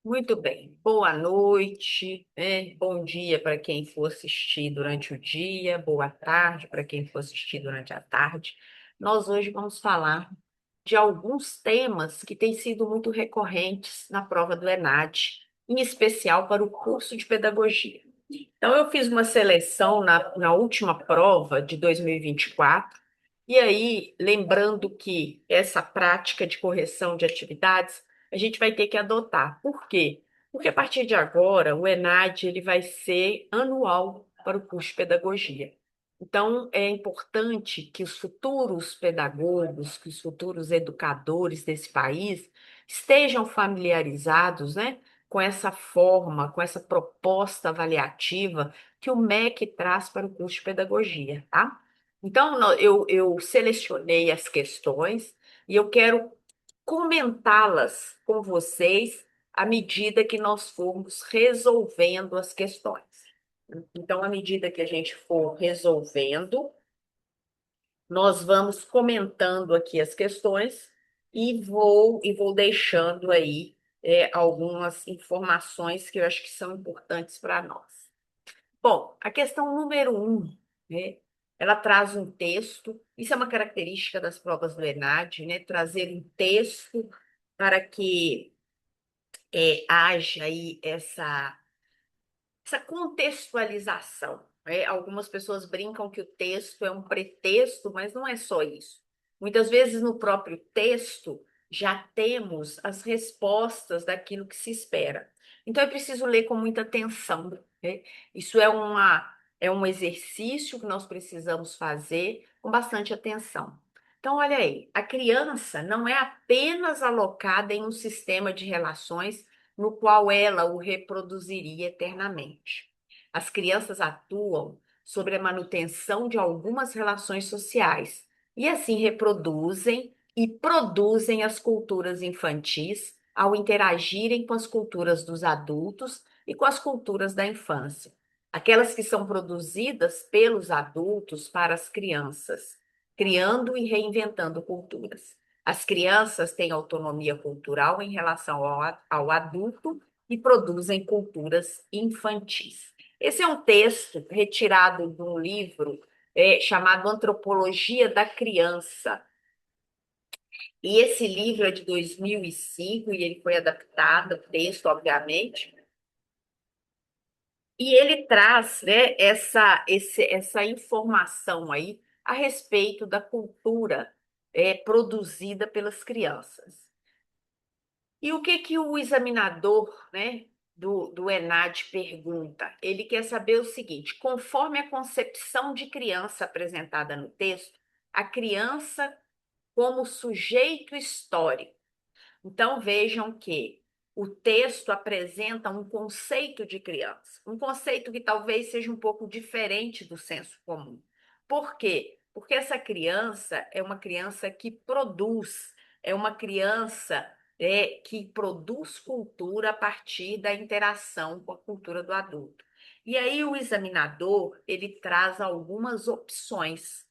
Muito bem. Boa noite, né? Bom dia para quem for assistir durante o dia, boa tarde para quem for assistir durante a tarde. Nós hoje vamos falar de alguns temas que têm sido muito recorrentes na prova do ENAD, em especial para o curso de pedagogia. Então, eu fiz uma seleção na última prova de 2024, e aí, lembrando que essa prática de correção de atividades a gente vai ter que adotar. Por quê? Porque a partir de agora, o ENAD ele vai ser anual para o curso de pedagogia. Então, é importante que os futuros pedagogos, que os futuros educadores desse país estejam familiarizados, né, com essa forma, com essa proposta avaliativa que o MEC traz para o curso de pedagogia, tá? Então, eu selecionei as questões e eu quero comentá-las com vocês à medida que nós formos resolvendo as questões. Então, à medida que a gente for resolvendo, nós vamos comentando aqui as questões e vou deixando aí algumas informações que eu acho que são importantes para nós. Bom, a questão número um, né? Ela traz um texto. Isso é uma característica das provas do ENAD, né? Trazer um texto para que haja aí essa contextualização, né? Algumas pessoas brincam que o texto é um pretexto, mas não é só isso. Muitas vezes no próprio texto já temos as respostas daquilo que se espera. Então é preciso ler com muita atenção, né? Isso é um exercício que nós precisamos fazer com bastante atenção. Então, olha aí, a criança não é apenas alocada em um sistema de relações no qual ela o reproduziria eternamente. As crianças atuam sobre a manutenção de algumas relações sociais e assim reproduzem e produzem as culturas infantis ao interagirem com as culturas dos adultos e com as culturas da infância. Aquelas que são produzidas pelos adultos para as crianças, criando e reinventando culturas. As crianças têm autonomia cultural em relação ao adulto e produzem culturas infantis. Esse é um texto retirado de um livro chamado Antropologia da Criança. E esse livro é de 2005 e ele foi adaptado, o texto, obviamente. E ele traz, né, essa informação aí a respeito da cultura produzida pelas crianças. E o que que o examinador, né, do ENAD pergunta? Ele quer saber o seguinte: conforme a concepção de criança apresentada no texto, a criança como sujeito histórico. Então vejam que o texto apresenta um conceito de criança, um conceito que talvez seja um pouco diferente do senso comum. Por quê? Porque essa criança é uma criança que produz, é uma criança que produz cultura a partir da interação com a cultura do adulto. E aí o examinador, ele traz algumas opções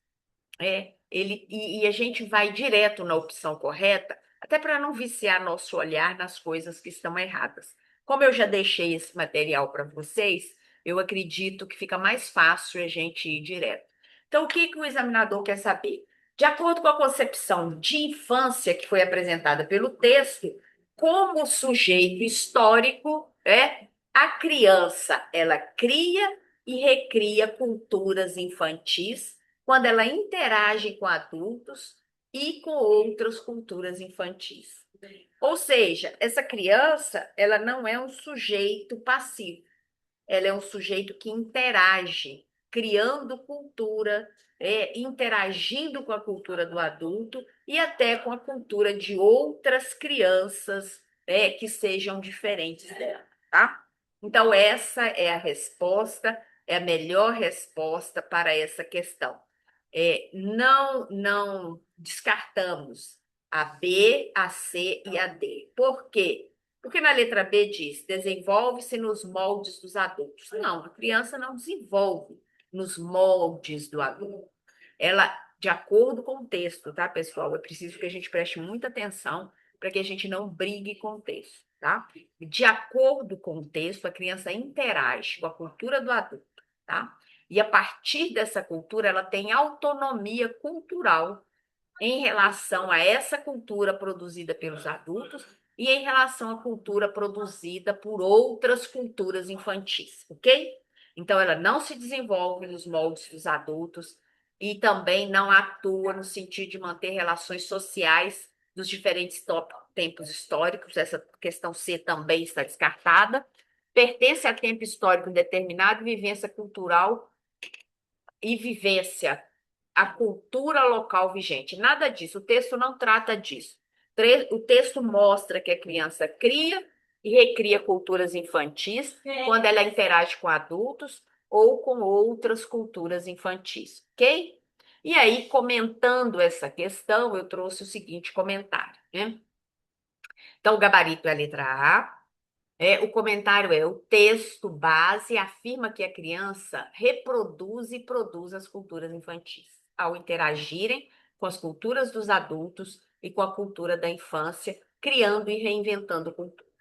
e a gente vai direto na opção correta, até para não viciar nosso olhar nas coisas que estão erradas. Como eu já deixei esse material para vocês, eu acredito que fica mais fácil a gente ir direto. Então, o que que o examinador quer saber? De acordo com a concepção de infância que foi apresentada pelo texto, como sujeito histórico, a criança, ela cria e recria culturas infantis quando ela interage com adultos e com outras culturas infantis. Ou seja, essa criança, ela não é um sujeito passivo, ela é um sujeito que interage, criando cultura, interagindo com a cultura do adulto e até com a cultura de outras crianças, que sejam diferentes dela, tá? Então, essa é a resposta, é a melhor resposta para essa questão. Não descartamos a B, a C e a D. Por quê? Porque na letra B diz: desenvolve-se nos moldes dos adultos. Não, a criança não desenvolve nos moldes do adulto. Ela, de acordo com o texto, tá, pessoal? É preciso que a gente preste muita atenção para que a gente não brigue com o texto. tá? De acordo com o texto, a criança interage com a cultura do adulto, tá? E a partir dessa cultura, ela tem autonomia cultural em relação a essa cultura produzida pelos adultos e em relação à cultura produzida por outras culturas infantis, ok? Então, ela não se desenvolve nos moldes dos adultos e também não atua no sentido de manter relações sociais dos diferentes tempos históricos. Essa questão C também está descartada. Pertence a tempo histórico determinado, vivência cultural e vivência a cultura local vigente. Nada disso, o texto não trata disso. O texto mostra que a criança cria e recria culturas infantis quando ela interage com adultos ou com outras culturas infantis, ok? E aí, comentando essa questão, eu trouxe o seguinte comentário, né? Então, o gabarito é a letra A. O comentário é: o texto base afirma que a criança reproduz e produz as culturas infantis, ao interagirem com as culturas dos adultos e com a cultura da infância, criando e reinventando culturas.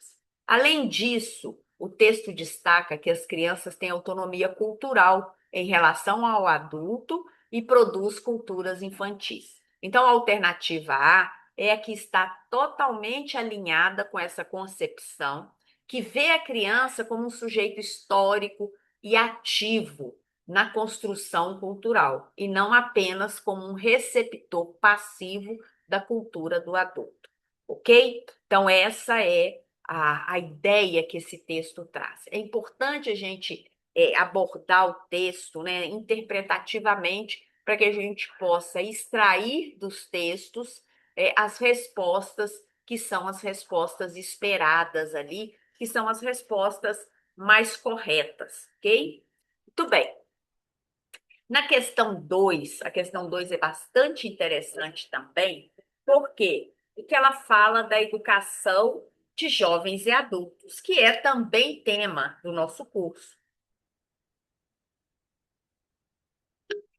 Além disso, o texto destaca que as crianças têm autonomia cultural em relação ao adulto e produz culturas infantis. Então, a alternativa A é a que está totalmente alinhada com essa concepção que vê a criança como um sujeito histórico e ativo na construção cultural, e não apenas como um receptor passivo da cultura do adulto. Ok? Então, essa é a ideia que esse texto traz. É importante a gente abordar o texto, né, interpretativamente, para que a gente possa extrair dos textos as respostas que são as respostas esperadas ali, que são as respostas mais corretas, ok? Muito bem. Na questão 2, a questão 2 é bastante interessante também, por quê? Porque ela fala da educação de jovens e adultos, que é também tema do nosso curso.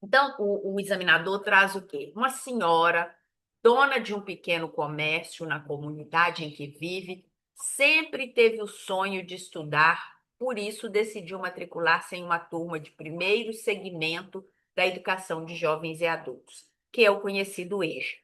Então, o examinador traz o quê? Uma senhora, dona de um pequeno comércio na comunidade em que vive, sempre teve o sonho de estudar, por isso decidiu matricular-se em uma turma de primeiro segmento da educação de jovens e adultos, que é o conhecido EJA.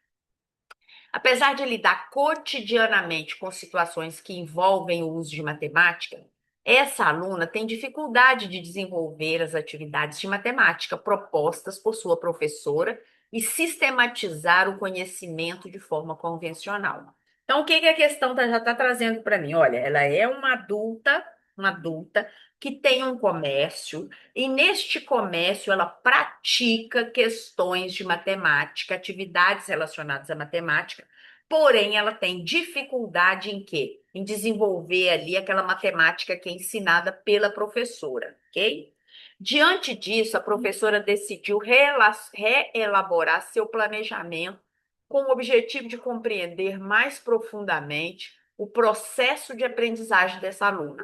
Apesar de lidar cotidianamente com situações que envolvem o uso de matemática, essa aluna tem dificuldade de desenvolver as atividades de matemática propostas por sua professora e sistematizar o conhecimento de forma convencional. Então, o que que a questão já está trazendo para mim? Olha, ela é uma adulta que tem um comércio e neste comércio ela pratica questões de matemática, atividades relacionadas à matemática, porém ela tem dificuldade em quê? Em desenvolver ali aquela matemática que é ensinada pela professora, ok? Diante disso, a professora decidiu reelaborar seu planejamento com o objetivo de compreender mais profundamente o processo de aprendizagem dessa aluna,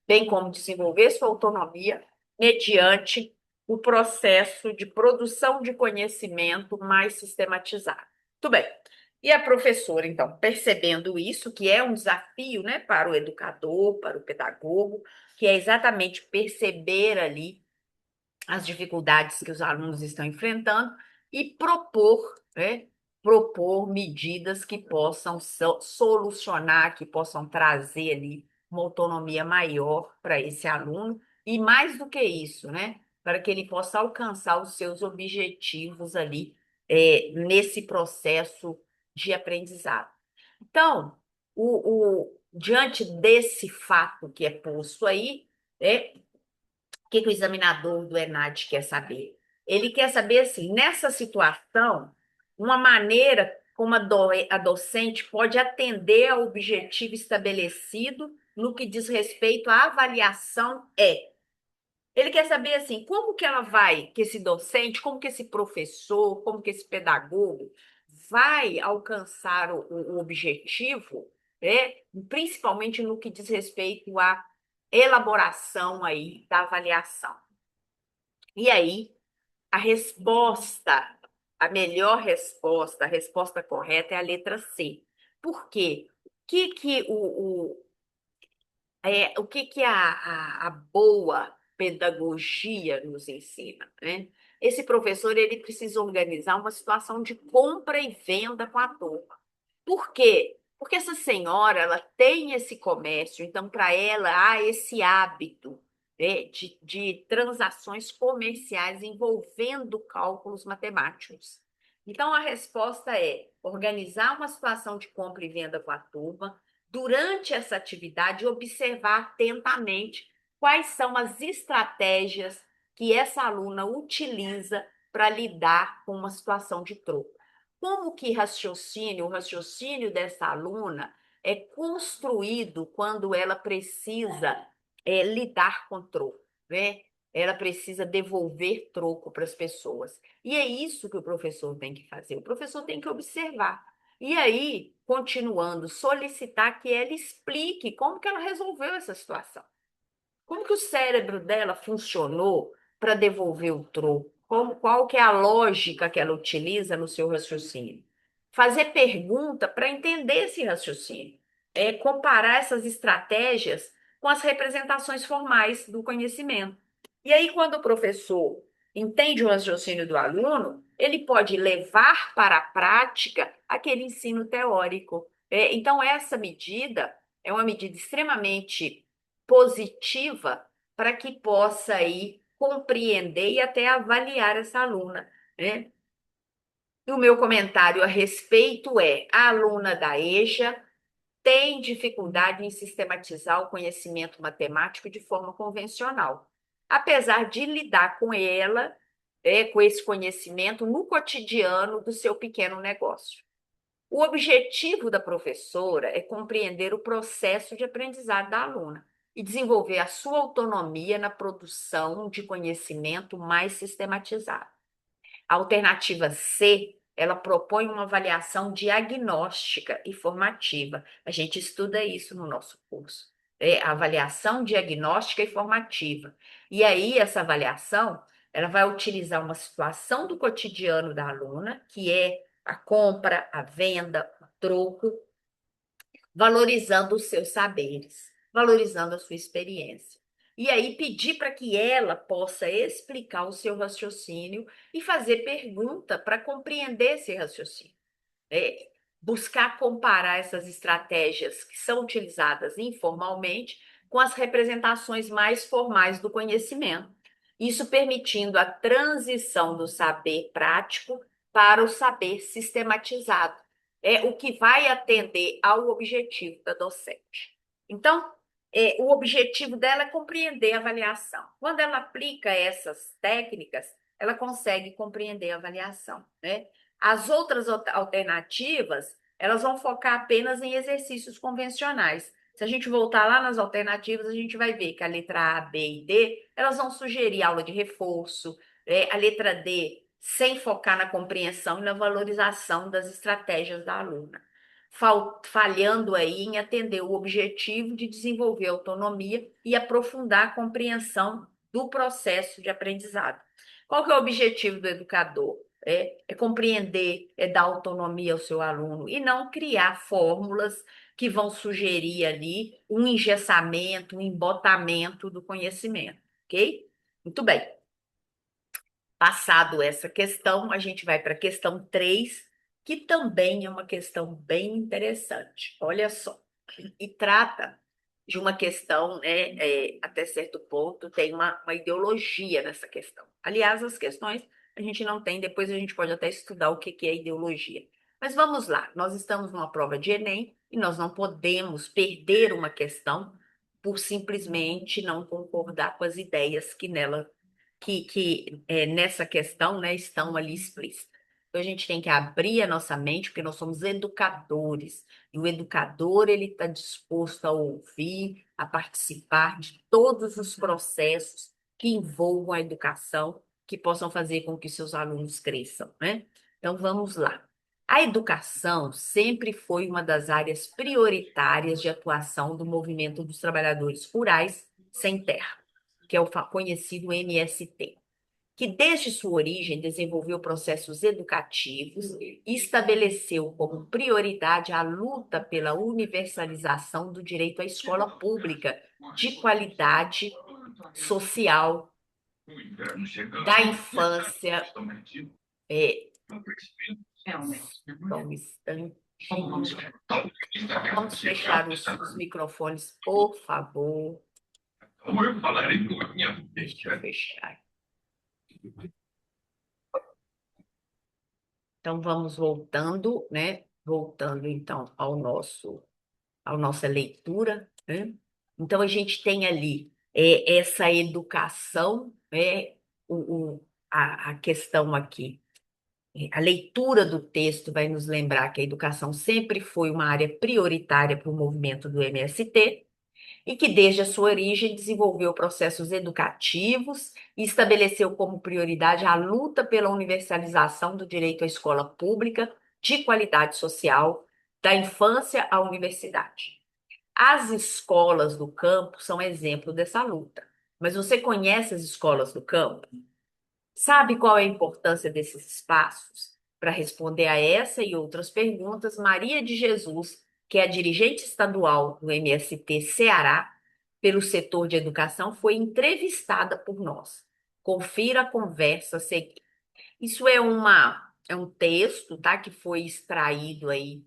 bem como desenvolver sua autonomia mediante o processo de produção de conhecimento mais sistematizado. Tudo bem. E a professora, então, percebendo isso, que é um desafio, né, para o educador, para o pedagogo, que é exatamente perceber ali as dificuldades que os alunos estão enfrentando e propor, né, propor medidas que possam solucionar, que possam trazer ali uma autonomia maior para esse aluno e mais do que isso, né, para que ele possa alcançar os seus objetivos ali nesse processo de aprendizado. Então, diante desse fato que é posto aí, o que que o examinador do ENAD quer saber? Ele quer saber, assim, nessa situação, uma maneira como a docente pode atender ao objetivo estabelecido no que diz respeito à avaliação é. Ele quer saber, assim, como que ela vai, que esse docente, como que esse professor, como que esse pedagogo vai alcançar o objetivo, né? Principalmente no que diz respeito à elaboração aí da avaliação. E aí, a resposta, a melhor resposta, a resposta correta é a letra C. Por quê? O que que O que que a boa pedagogia nos ensina, né? Esse professor ele precisa organizar uma situação de compra e venda com a turma. Por quê? Porque essa senhora ela tem esse comércio, então para ela há esse hábito, né, de transações comerciais envolvendo cálculos matemáticos. Então a resposta é organizar uma situação de compra e venda com a turma, durante essa atividade, observar atentamente quais são as estratégias que essa aluna utiliza para lidar com uma situação de troco. Como que o raciocínio dessa aluna é construído quando ela precisa lidar com troco, né? Ela precisa devolver troco para as pessoas. E é isso que o professor tem que fazer. O professor tem que observar. E aí, continuando, solicitar que ela explique como que ela resolveu essa situação. Como que o cérebro dela funcionou para devolver o troco? Qual que é a lógica que ela utiliza no seu raciocínio? Fazer pergunta para entender esse raciocínio. Comparar essas estratégias com as representações formais do conhecimento. E aí, quando o professor entende o raciocínio do aluno, ele pode levar para a prática aquele ensino teórico. Então, essa medida é uma medida extremamente positiva para que possa aí compreender e até avaliar essa aluna, né? E o meu comentário a respeito é: a aluna da EJA tem dificuldade em sistematizar o conhecimento matemático de forma convencional, apesar de lidar com ela, com esse conhecimento no cotidiano do seu pequeno negócio. O objetivo da professora é compreender o processo de aprendizado da aluna e desenvolver a sua autonomia na produção de conhecimento mais sistematizado. A alternativa C, ela propõe uma avaliação diagnóstica e formativa. A gente estuda isso no nosso curso. Avaliação diagnóstica e formativa. E aí, essa avaliação, ela vai utilizar uma situação do cotidiano da aluna, que é a compra, a venda, o troco, valorizando os seus saberes, valorizando a sua experiência. E aí pedir para que ela possa explicar o seu raciocínio e fazer pergunta para compreender esse raciocínio. É, buscar comparar essas estratégias que são utilizadas informalmente com as representações mais formais do conhecimento. Isso permitindo a transição do saber prático para o saber sistematizado, o que vai atender ao objetivo da docente. Então, o objetivo dela é compreender a avaliação. Quando ela aplica essas técnicas, ela consegue compreender a avaliação, né? As outras alternativas, elas vão focar apenas em exercícios convencionais. Se a gente voltar lá nas alternativas, a gente vai ver que a letra A, B e D, elas vão sugerir aula de reforço, a letra D, sem focar na compreensão e na valorização das estratégias da aluna, falhando aí em atender o objetivo de desenvolver autonomia e aprofundar a compreensão do processo de aprendizado. Qual que é o objetivo do educador? É compreender, é dar autonomia ao seu aluno e não criar fórmulas que vão sugerir ali um engessamento, um embotamento do conhecimento, ok? Muito bem. Passado essa questão, a gente vai para a questão 3, que também é uma questão bem interessante. Olha só, e trata de uma questão, né, até certo ponto, tem uma ideologia nessa questão. Aliás, as questões a gente não tem, depois a gente pode até estudar o que que é ideologia. Mas vamos lá, nós estamos numa prova de Enem e nós não podemos perder uma questão por simplesmente não concordar com as ideias que nela nessa questão, né, estão ali explícitas. Então, a gente tem que abrir a nossa mente, porque nós somos educadores. E o educador, ele está disposto a ouvir, a participar de todos os processos que envolvam a educação, que possam fazer com que seus alunos cresçam, né? Então, vamos lá. A educação sempre foi uma das áreas prioritárias de atuação do movimento dos trabalhadores rurais sem terra, que é o conhecido MST, que desde sua origem desenvolveu processos educativos e estabeleceu como prioridade a luta pela universalização do direito à escola pública de qualidade social da infância. Só um instante. Vamos fechar os microfones, por favor. Deixa eu fechar. Então, vamos voltando, né? Voltando, então, à nossa leitura, né? Então, a gente tem ali essa educação, a questão aqui. A leitura do texto vai nos lembrar que a educação sempre foi uma área prioritária para o movimento do MST e que, desde a sua origem, desenvolveu processos educativos e estabeleceu como prioridade a luta pela universalização do direito à escola pública de qualidade social, da infância à universidade. As escolas do campo são exemplo dessa luta. Mas você conhece as escolas do campo? Sabe qual é a importância desses espaços? Para responder a essa e outras perguntas, Maria de Jesus, que é a dirigente estadual do MST Ceará, pelo setor de educação, foi entrevistada por nós. Confira a conversa a seguir. Isso é um texto, tá, que foi extraído aí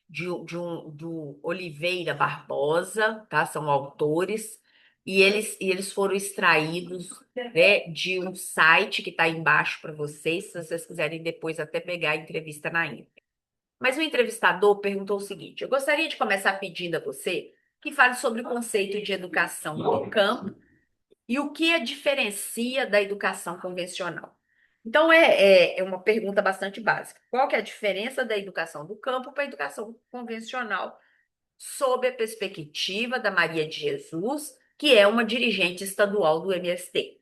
do Oliveira Barbosa, tá? São autores, e eles foram extraídos, né, de um site que está embaixo para vocês, se vocês quiserem depois até pegar a entrevista na íntegra. Mas o entrevistador perguntou o seguinte: eu gostaria de começar pedindo a você que fale sobre o conceito de educação do campo e o que a diferencia da educação convencional. Então, é uma pergunta bastante básica. Qual que é a diferença da educação do campo para a educação convencional, sob a perspectiva da Maria de Jesus, que é uma dirigente estadual do MST?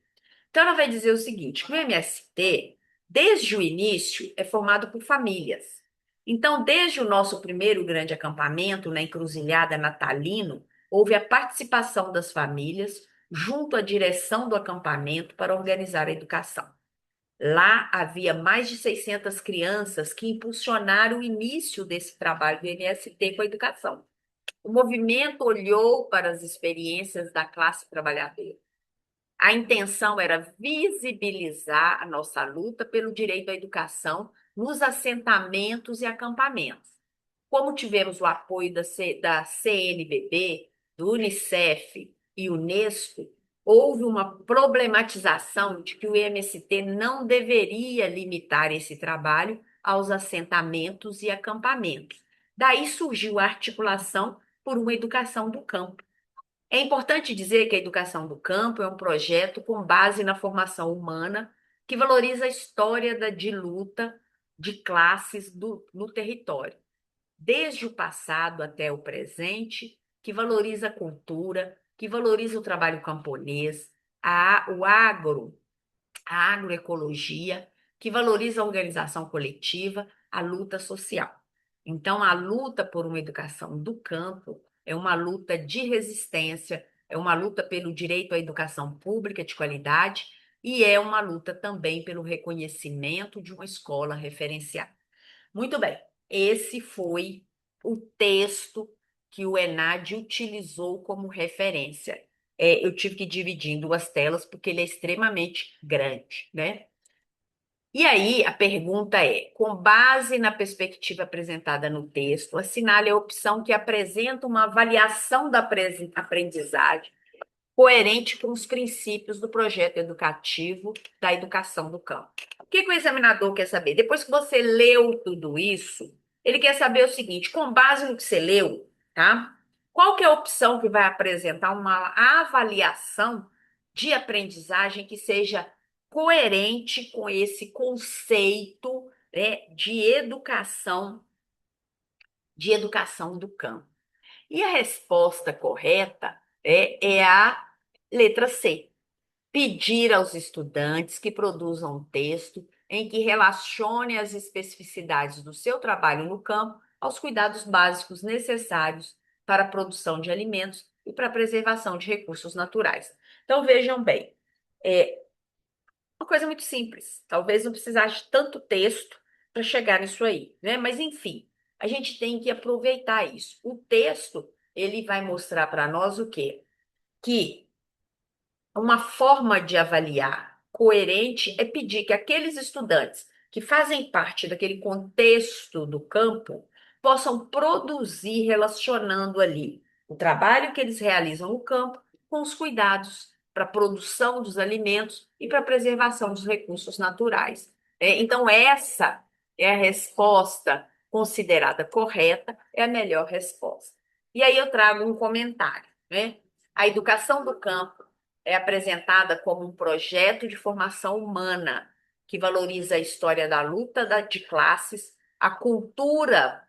Então, ela vai dizer o seguinte, que o MST, desde o início, é formado por famílias. Então, desde o nosso primeiro grande acampamento, na Encruzilhada Natalino, houve a participação das famílias junto à direção do acampamento para organizar a educação. Lá havia mais de 600 crianças que impulsionaram o início desse trabalho do MST com a educação. O movimento olhou para as experiências da classe trabalhadora. A intenção era visibilizar a nossa luta pelo direito à educação nos assentamentos e acampamentos. Como tivemos o apoio da CNBB, do Unicef e Unesco, houve uma problematização de que o MST não deveria limitar esse trabalho aos assentamentos e acampamentos. Daí surgiu a articulação por uma educação do campo. É importante dizer que a educação do campo é um projeto com base na formação humana que valoriza a história de luta de classes no território, desde o passado até o presente, que valoriza a cultura, que valoriza o trabalho camponês, o agro, a agroecologia, que valoriza a organização coletiva, a luta social. Então, a luta por uma educação do campo é uma luta de resistência, é uma luta pelo direito à educação pública de qualidade e é uma luta também pelo reconhecimento de uma escola referenciada. Muito bem, esse foi o texto que o ENAD utilizou como referência. Eu tive que dividir em duas telas porque ele é extremamente grande, né? E aí, a pergunta é: com base na perspectiva apresentada no texto, assinale a opção que apresenta uma avaliação da aprendizagem coerente com os princípios do projeto educativo da educação do campo. O que que o examinador quer saber? Depois que você leu tudo isso, ele quer saber o seguinte: com base no que você leu, tá? Qual que é a opção que vai apresentar uma avaliação de aprendizagem que seja coerente com esse conceito, né, de educação do campo? E a resposta correta é a letra C. Pedir aos estudantes que produzam um texto em que relacione as especificidades do seu trabalho no campo aos cuidados básicos necessários para a produção de alimentos e para a preservação de recursos naturais. Então, vejam bem, é uma coisa muito simples. Talvez não precisasse de tanto texto para chegar nisso aí, né? Mas, enfim, a gente tem que aproveitar isso. O texto ele vai mostrar para nós o quê? Que uma forma de avaliar coerente é pedir que aqueles estudantes que fazem parte daquele contexto do campo possam produzir relacionando ali o trabalho que eles realizam no campo com os cuidados para a produção dos alimentos e para a preservação dos recursos naturais. Então, essa é a resposta considerada correta, é a melhor resposta. E aí eu trago um comentário, né? A educação do campo é apresentada como um projeto de formação humana que valoriza a história da luta de classes, a cultura,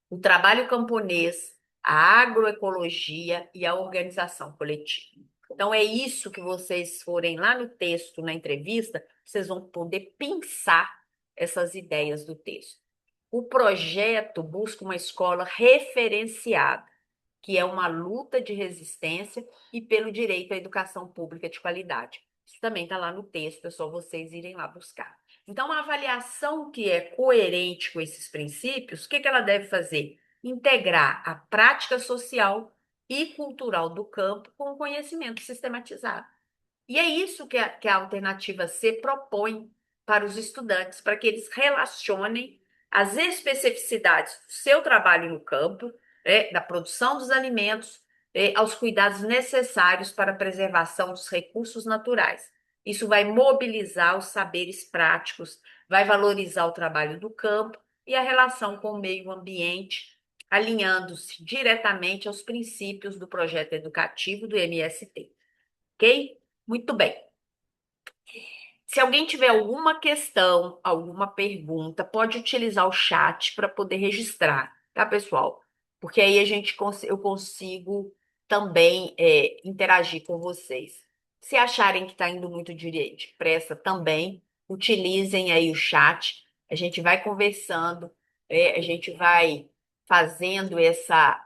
o trabalho camponês, a agroecologia e a organização coletiva. Então, é isso que vocês forem lá no texto, na entrevista, vocês vão poder pensar essas ideias do texto. O projeto busca uma escola referenciada, que é uma luta de resistência e pelo direito à educação pública de qualidade. Isso também está lá no texto, é só vocês irem lá buscar. Então, uma avaliação que é coerente com esses princípios, o que ela deve fazer? Integrar a prática social e cultural do campo com o conhecimento sistematizado. E é isso que a alternativa C propõe para os estudantes, para que eles relacionem as especificidades do seu trabalho no campo, da produção dos alimentos, aos cuidados necessários para a preservação dos recursos naturais. Isso vai mobilizar os saberes práticos, vai valorizar o trabalho do campo e a relação com o meio ambiente, alinhando-se diretamente aos princípios do projeto educativo do MST. Ok? Muito bem. Se alguém tiver alguma questão, alguma pergunta, pode utilizar o chat para poder registrar, tá, pessoal? Porque aí eu consigo também interagir com vocês. Se acharem que está indo muito depressa também, utilizem aí o chat. A gente vai conversando, a gente vai fazendo essa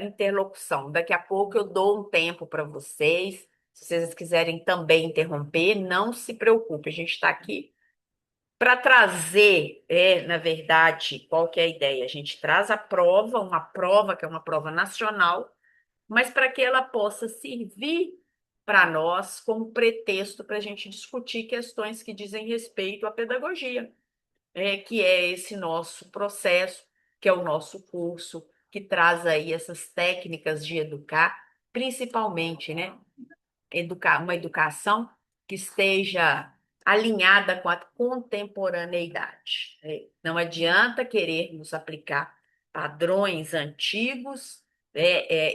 interlocução. Daqui a pouco eu dou um tempo para vocês. Se vocês quiserem também interromper, não se preocupe. A gente está aqui para trazer, na verdade, qual que é a ideia? A gente traz a prova, uma prova que é uma prova nacional, mas para que ela possa servir para nós como pretexto para a gente discutir questões que dizem respeito à pedagogia, que é esse nosso processo, que é o nosso curso, que traz aí essas técnicas de educar, principalmente, né? Uma educação que esteja alinhada com a contemporaneidade. Não adianta querermos aplicar padrões antigos,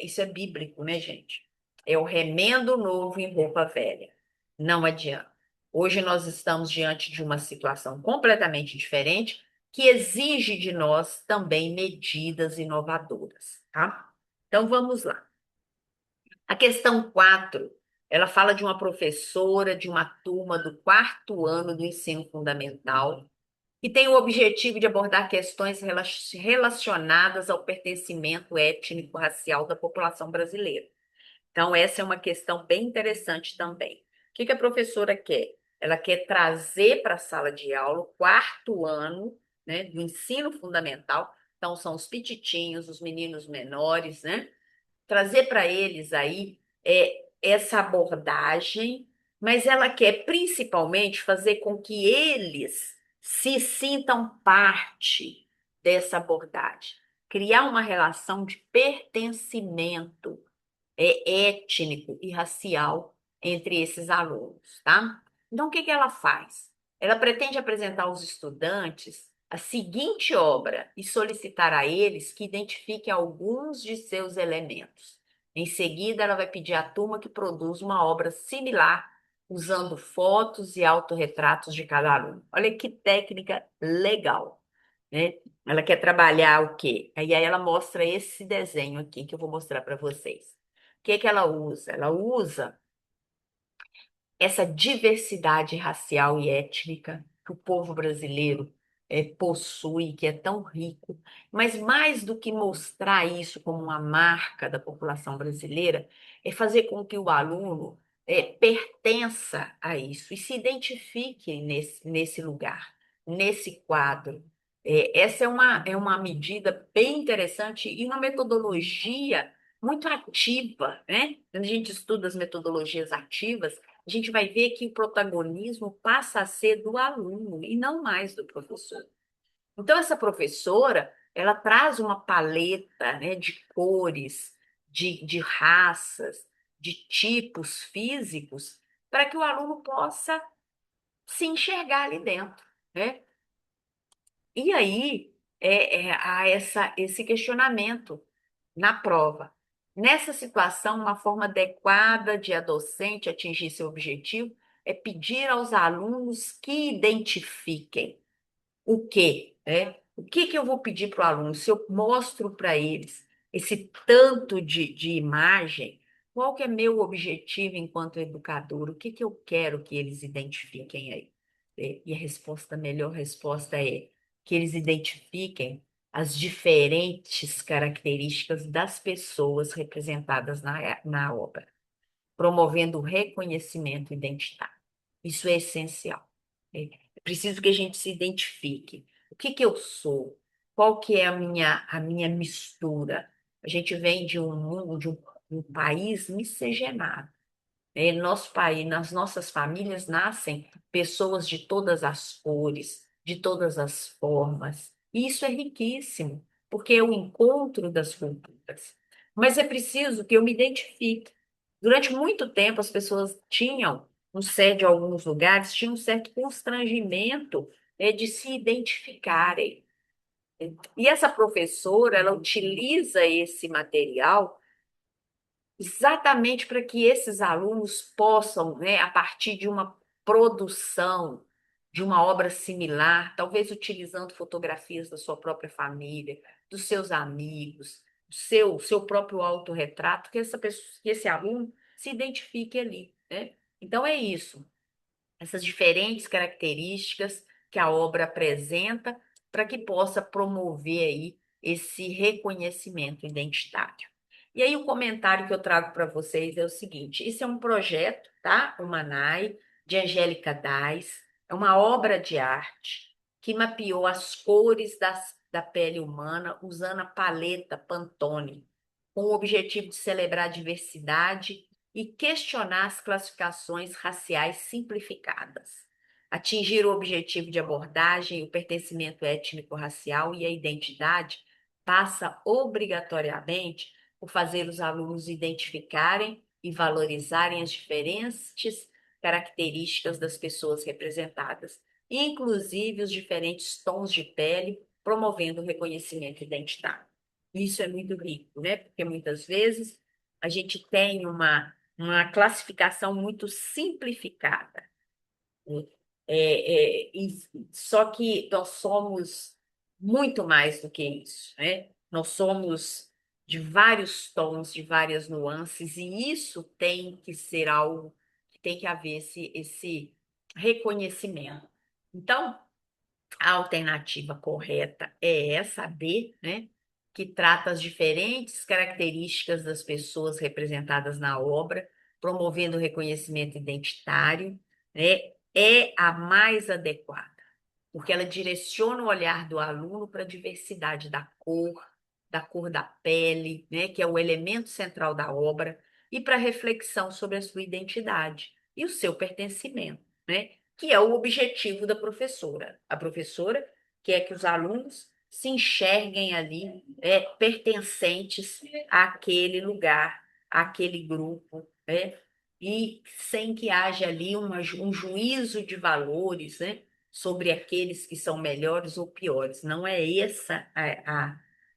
isso é bíblico, né, gente? É o remendo novo em roupa velha. Não adianta. Hoje nós estamos diante de uma situação completamente diferente que exige de nós também medidas inovadoras, tá? Então vamos lá. A questão 4, ela fala de uma professora de uma turma do quarto ano do ensino fundamental, que tem o objetivo de abordar questões relacionadas ao pertencimento étnico-racial da população brasileira. Então, essa é uma questão bem interessante também. O que a professora quer? Ela quer trazer para a sala de aula o quarto ano, né, do ensino fundamental. Então, são os pititinhos, os meninos menores, né? Trazer para eles aí essa abordagem, mas ela quer principalmente fazer com que eles se sintam parte dessa abordagem, criar uma relação de pertencimento étnico e racial entre esses alunos, tá? Então, o que ela faz? Ela pretende apresentar aos estudantes a seguinte obra e solicitar a eles que identifiquem alguns de seus elementos. Em seguida, ela vai pedir à turma que produza uma obra similar, usando fotos e autorretratos de cada aluno. Olha que técnica legal, né? Ela quer trabalhar o quê? Aí ela mostra esse desenho aqui que eu vou mostrar para vocês. O que ela usa? Ela usa essa diversidade racial e étnica que o povo brasileiro possui, que é tão rico, mas mais do que mostrar isso como uma marca da população brasileira, é fazer com que o aluno pertença a isso e se identifique nesse lugar, nesse quadro. Essa é uma medida bem interessante e uma metodologia muito ativa, né? Quando a gente estuda as metodologias ativas, a gente vai ver que o protagonismo passa a ser do aluno e não mais do professor. Então, essa professora, ela traz uma paleta, né, de cores, de raças, de tipos físicos, para que o aluno possa se enxergar ali dentro, né? E aí há esse questionamento na prova. Nessa situação, uma forma adequada de a docente atingir seu objetivo é pedir aos alunos que identifiquem o quê? O que que eu vou pedir para o aluno? Se eu mostro para eles esse tanto de imagem, qual que é meu objetivo enquanto educador? O que que eu quero que eles identifiquem aí? E a resposta, a melhor resposta é que eles identifiquem as diferentes características das pessoas representadas na obra, promovendo o reconhecimento identitário. Isso é essencial. É preciso que a gente se identifique. O que que eu sou? Qual que é a minha mistura? A gente vem de um mundo, de um país miscigenado. No nosso país, nas nossas famílias nascem pessoas de todas as cores, de todas as formas. E isso é riquíssimo, porque é o encontro das culturas. Mas é preciso que eu me identifique. Durante muito tempo, as pessoas tinham, no certo, em alguns lugares, tinham um certo constrangimento, de se identificarem. E essa professora, ela utiliza esse material exatamente para que esses alunos possam, né, a partir de uma produção de uma obra similar, talvez utilizando fotografias da sua própria família, dos seus amigos, do seu próprio autorretrato, que essa pessoa, que esse aluno se identifique ali, né? Então é isso, essas diferentes características que a obra apresenta para que possa promover aí esse reconhecimento identitário. E aí o comentário que eu trago para vocês é o seguinte: isso é um projeto, tá? O Manai, de Angélica Dais, é uma obra de arte que mapeou as cores da pele humana usando a paleta Pantone, com o objetivo de celebrar a diversidade e questionar as classificações raciais simplificadas. Atingir o objetivo de abordagem, o pertencimento étnico-racial e a identidade passa obrigatoriamente por fazer os alunos identificarem e valorizarem as diferentes características das pessoas representadas, inclusive os diferentes tons de pele, promovendo o reconhecimento identitário. Isso é muito rico, né? Porque muitas vezes a gente tem uma classificação muito simplificada, né? Só que nós somos muito mais do que isso, né? Nós somos de vários tons, de várias nuances, e isso tem que ser algo que tem que haver esse reconhecimento. Então, a alternativa correta é essa B, né, que trata as diferentes características das pessoas representadas na obra, promovendo o reconhecimento identitário, né, é a mais adequada, porque ela direciona o olhar do aluno para a diversidade da cor da pele, né, que é o elemento central da obra, e para a reflexão sobre a sua identidade e o seu pertencimento, né? Que é o objetivo da professora. A professora quer que os alunos se enxerguem ali, pertencentes àquele lugar, àquele grupo, né? E sem que haja ali um juízo de valores, né? Sobre aqueles que são melhores ou piores. Não é esse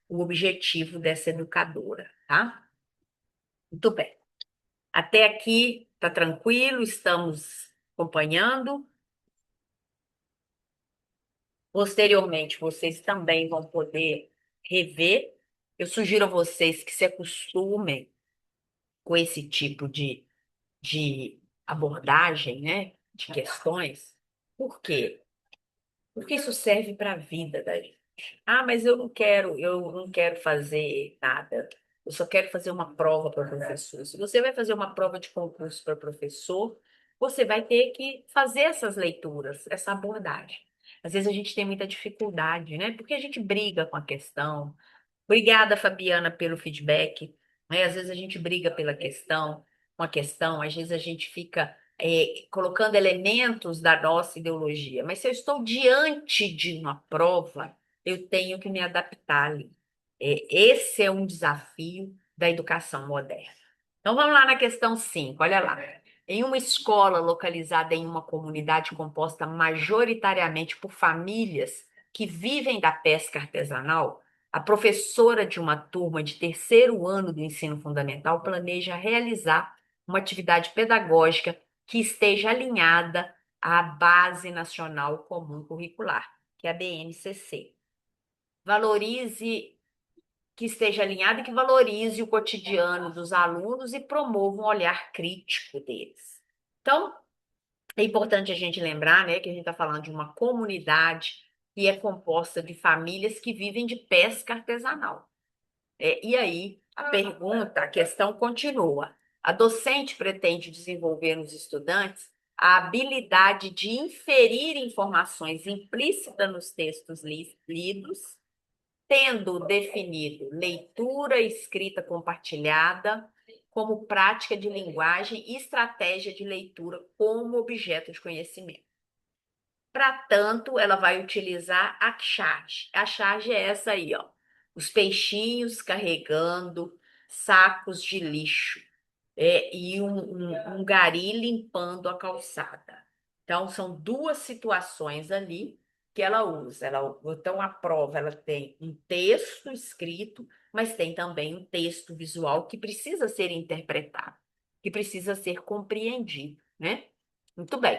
o objetivo dessa educadora, tá? Muito bem. Até aqui está tranquilo, estamos acompanhando. Posteriormente, vocês também vão poder rever. Eu sugiro a vocês que se acostumem com esse tipo de abordagem, né, de questões. Por quê? Porque isso serve para a vida da gente. Ah, mas eu não quero fazer nada. Eu só quero fazer uma prova para professor. Se você vai fazer uma prova de concurso para professor, você vai ter que fazer essas leituras, essa abordagem. Às vezes a gente tem muita dificuldade, né? Porque a gente briga com a questão. Obrigada, Fabiana, pelo feedback. Né? Às vezes a gente briga pela questão, com a questão, às vezes a gente fica colocando elementos da nossa ideologia. Mas se eu estou diante de uma prova, eu tenho que me adaptar ali. Esse é um desafio da educação moderna. Então vamos lá na questão 5. Olha lá. Em uma escola localizada em uma comunidade composta majoritariamente por famílias que vivem da pesca artesanal, a professora de uma turma de terceiro ano do ensino fundamental planeja realizar uma atividade pedagógica que esteja alinhada à Base Nacional Comum Curricular, que é a BNCC. Valorize que esteja alinhada e que valorize o cotidiano dos alunos e promova um olhar crítico deles. Então, é importante a gente lembrar, né, que a gente está falando de uma comunidade que é composta de famílias que vivem de pesca artesanal. E aí, a questão continua. A docente pretende desenvolver nos estudantes a habilidade de inferir informações implícitas nos textos lidos, tendo definido leitura e escrita compartilhada como prática de linguagem e estratégia de leitura como objeto de conhecimento. Para tanto, ela vai utilizar a charge. A charge é essa aí, ó. Os peixinhos carregando sacos de lixo e um gari limpando a calçada. Então, são duas situações ali que ela usa. Então, a prova ela tem um texto escrito, mas tem também um texto visual que precisa ser interpretado, que precisa ser compreendido, né? Muito bem.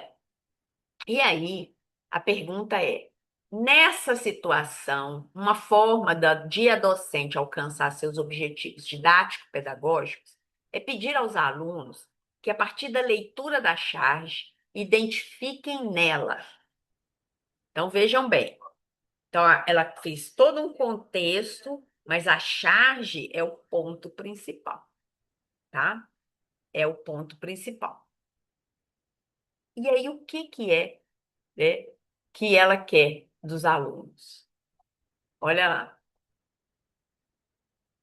E aí, a pergunta é: nessa situação, uma forma de a docente alcançar seus objetivos didático-pedagógicos é pedir aos alunos que, a partir da leitura da charge, identifiquem nela. Então, vejam bem. Então, ela fez todo um contexto, mas a charge é o ponto principal, tá? É o ponto principal. E aí, o que que é, né, que ela quer dos alunos? Olha lá.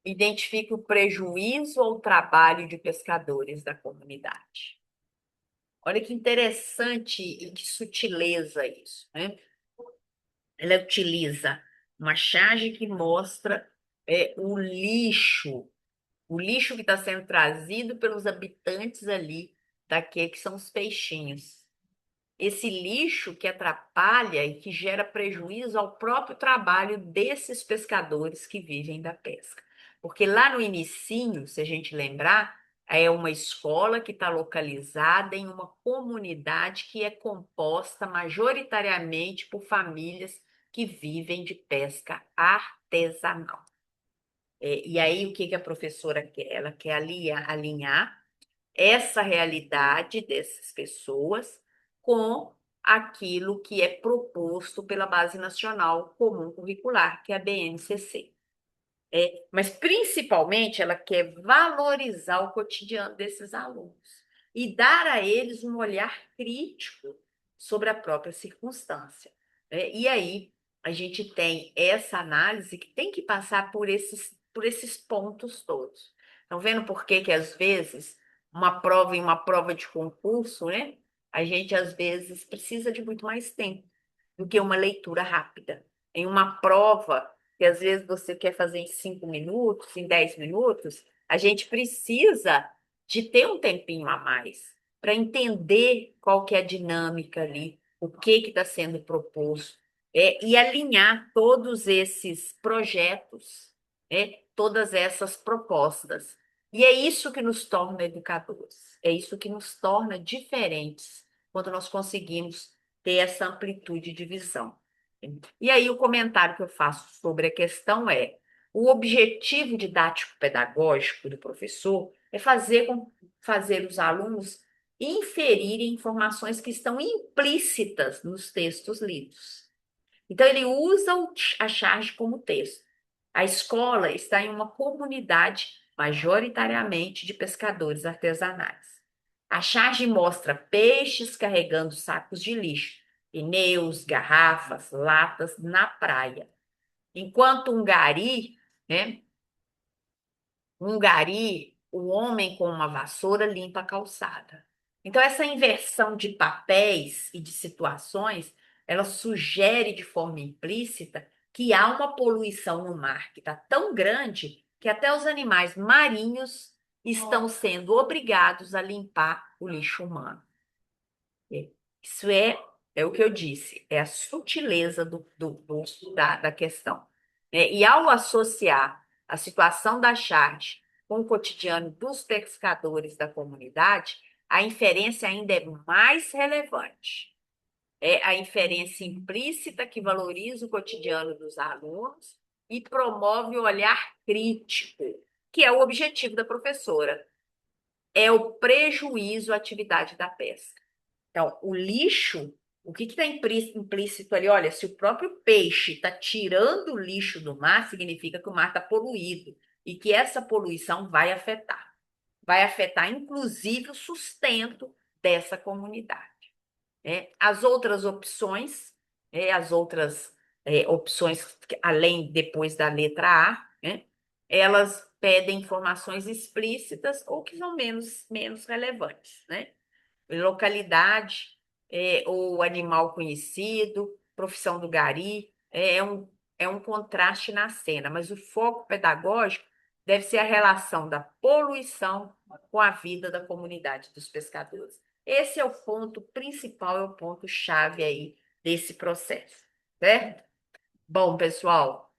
Identifique o prejuízo ao trabalho de pescadores da comunidade. Olha que interessante e que sutileza isso, né? Ela utiliza uma charge que mostra o lixo que está sendo trazido pelos habitantes ali, daquele que são os peixinhos. Esse lixo que atrapalha e que gera prejuízo ao próprio trabalho desses pescadores que vivem da pesca. Porque lá no inicinho, se a gente lembrar, é uma escola que está localizada em uma comunidade que é composta majoritariamente por famílias que vivem de pesca artesanal. E aí, o que que a professora quer? Ela quer alinhar essa realidade dessas pessoas com aquilo que é proposto pela Base Nacional Comum Curricular, que é a BNCC. Mas, principalmente, ela quer valorizar o cotidiano desses alunos e dar a eles um olhar crítico sobre a própria circunstância. E aí, a gente tem essa análise que tem que passar por esses pontos todos. Estão vendo por que que, às vezes, em uma prova de concurso, né, a gente, às vezes, precisa de muito mais tempo do que uma leitura rápida. Em uma prova que às vezes você quer fazer em 5 minutos, em 10 minutos, a gente precisa de ter um tempinho a mais para entender qual que é a dinâmica ali, o que está sendo proposto, e alinhar todos esses projetos, todas essas propostas. E é isso que nos torna educadores, é isso que nos torna diferentes quando nós conseguimos ter essa amplitude de visão. E aí o comentário que eu faço sobre a questão é: o objetivo didático-pedagógico do professor é fazer os alunos inferirem informações que estão implícitas nos textos lidos. Então, ele usa a charge como texto. A escola está em uma comunidade majoritariamente de pescadores artesanais. A charge mostra peixes carregando sacos de lixo, pneus, garrafas, latas na praia. Enquanto né, um gari, o homem com uma vassoura limpa a calçada. Então, essa inversão de papéis e de situações, ela sugere de forma implícita que há uma poluição no mar que está tão grande que até os animais marinhos estão sendo obrigados a limpar o lixo humano. É, isso é o que eu disse, é a sutileza da questão. E ao associar a situação da charge com o cotidiano dos pescadores da comunidade, a inferência ainda é mais relevante. É a inferência implícita que valoriza o cotidiano dos alunos e promove o olhar crítico, que é o objetivo da professora. É o prejuízo à atividade da pesca. Então, o lixo, o que está implícito ali? Olha, se o próprio peixe está tirando o lixo do mar, significa que o mar está poluído e que essa poluição vai afetar. Vai afetar, inclusive, o sustento dessa comunidade. As outras opções, as outras opções, além depois da letra A, elas pedem informações explícitas ou que são menos relevantes, né? Localidade, ou animal conhecido, profissão do gari, é um contraste na cena, mas o foco pedagógico deve ser a relação da poluição com a vida da comunidade dos pescadores. Esse é o ponto principal, é o ponto chave aí desse processo, certo? Bom, pessoal,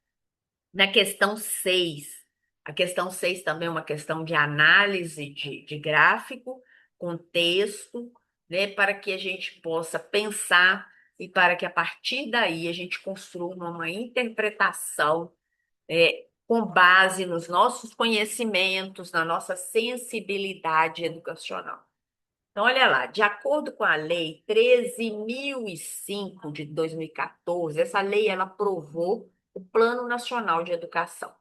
na questão 6, a questão 6 também é uma questão de análise de gráfico, contexto, né, para que a gente possa pensar e para que a partir daí a gente construa uma interpretação com base nos nossos conhecimentos, na nossa sensibilidade educacional. Então, olha lá, de acordo com a Lei 13.005 de 2014, essa lei ela aprovou o Plano Nacional de Educação. O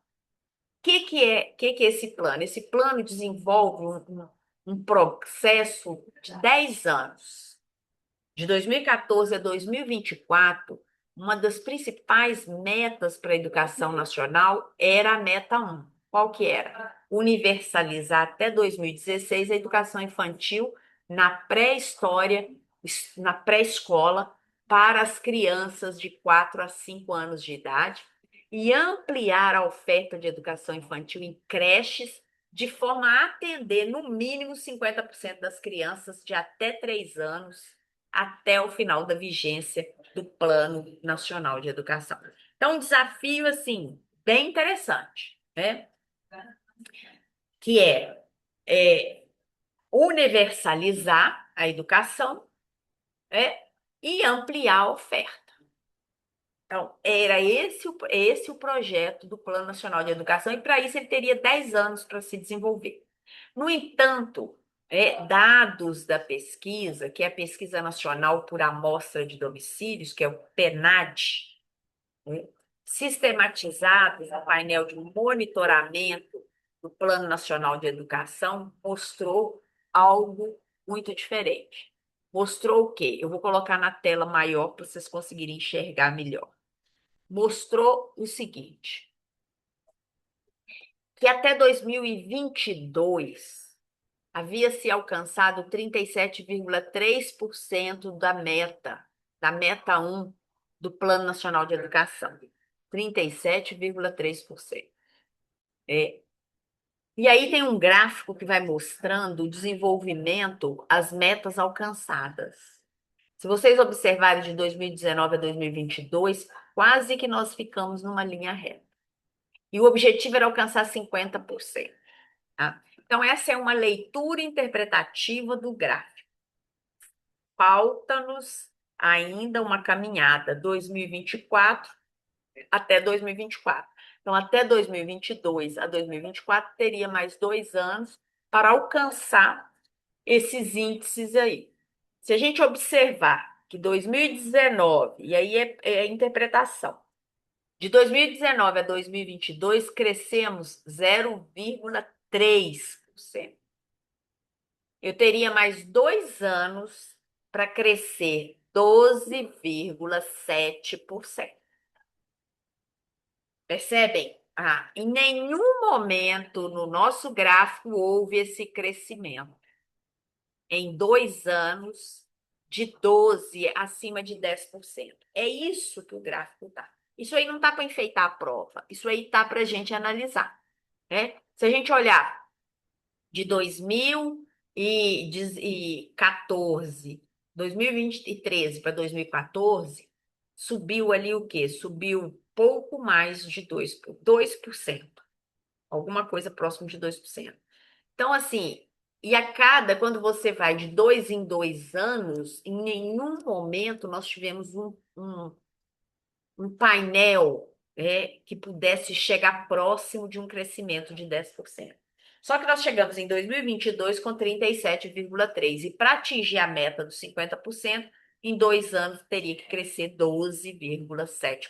que é esse plano? Esse plano desenvolve um processo de 10 anos. De 2014 a 2024, uma das principais metas para a educação nacional era a meta 1. Qual que era? Universalizar até 2016 a educação infantil na pré-história, na pré-escola, para as crianças de 4 a 5 anos de idade e ampliar a oferta de educação infantil em creches de forma a atender no mínimo 50% das crianças de até 3 anos até o final da vigência do Plano Nacional de Educação. Então, um desafio, assim, bem interessante, né? Que é universalizar a educação, né? E ampliar a oferta. Então, era esse o projeto do Plano Nacional de Educação, e para isso ele teria 10 anos para se desenvolver. No entanto, dados da pesquisa, que é a Pesquisa Nacional por Amostra de Domicílios, que é o PNAD, né, sistematizados no painel de monitoramento do Plano Nacional de Educação, mostrou algo muito diferente. Mostrou o quê? Eu vou colocar na tela maior para vocês conseguirem enxergar melhor. Mostrou o seguinte, que até 2022 havia-se alcançado 37,3% da meta 1 do Plano Nacional de Educação. 37,3%. E aí tem um gráfico que vai mostrando o desenvolvimento, as metas alcançadas. Se vocês observarem de 2019 a 2022, quase que nós ficamos numa linha reta. E o objetivo era alcançar 50%. Tá? Então, essa é uma leitura interpretativa do gráfico. Falta-nos ainda uma caminhada 2024 até 2024. Então, até 2022 a 2024, teria mais 2 anos para alcançar esses índices aí. Se a gente observar que 2019, e aí é a interpretação, de 2019 a 2022, crescemos 0,3%. Eu teria mais 2 anos para crescer 12,7%. Percebem? Em nenhum momento no nosso gráfico houve esse crescimento. Em 2 anos, de 12 acima de 10%. É isso que o gráfico está. Isso aí não está para enfeitar a prova. Isso aí está para a gente analisar. Né? Se a gente olhar de 2014, 2013 para 2014, subiu ali o quê? Subiu pouco mais de 2%. Alguma coisa próximo de 2%. Então, assim, quando você vai de 2 em 2 anos, em nenhum momento nós tivemos um painel que pudesse chegar próximo de um crescimento de 10%. Só que nós chegamos em 2022 com 37,3%. E para atingir a meta dos 50%, em 2 anos teria que crescer 12,7%.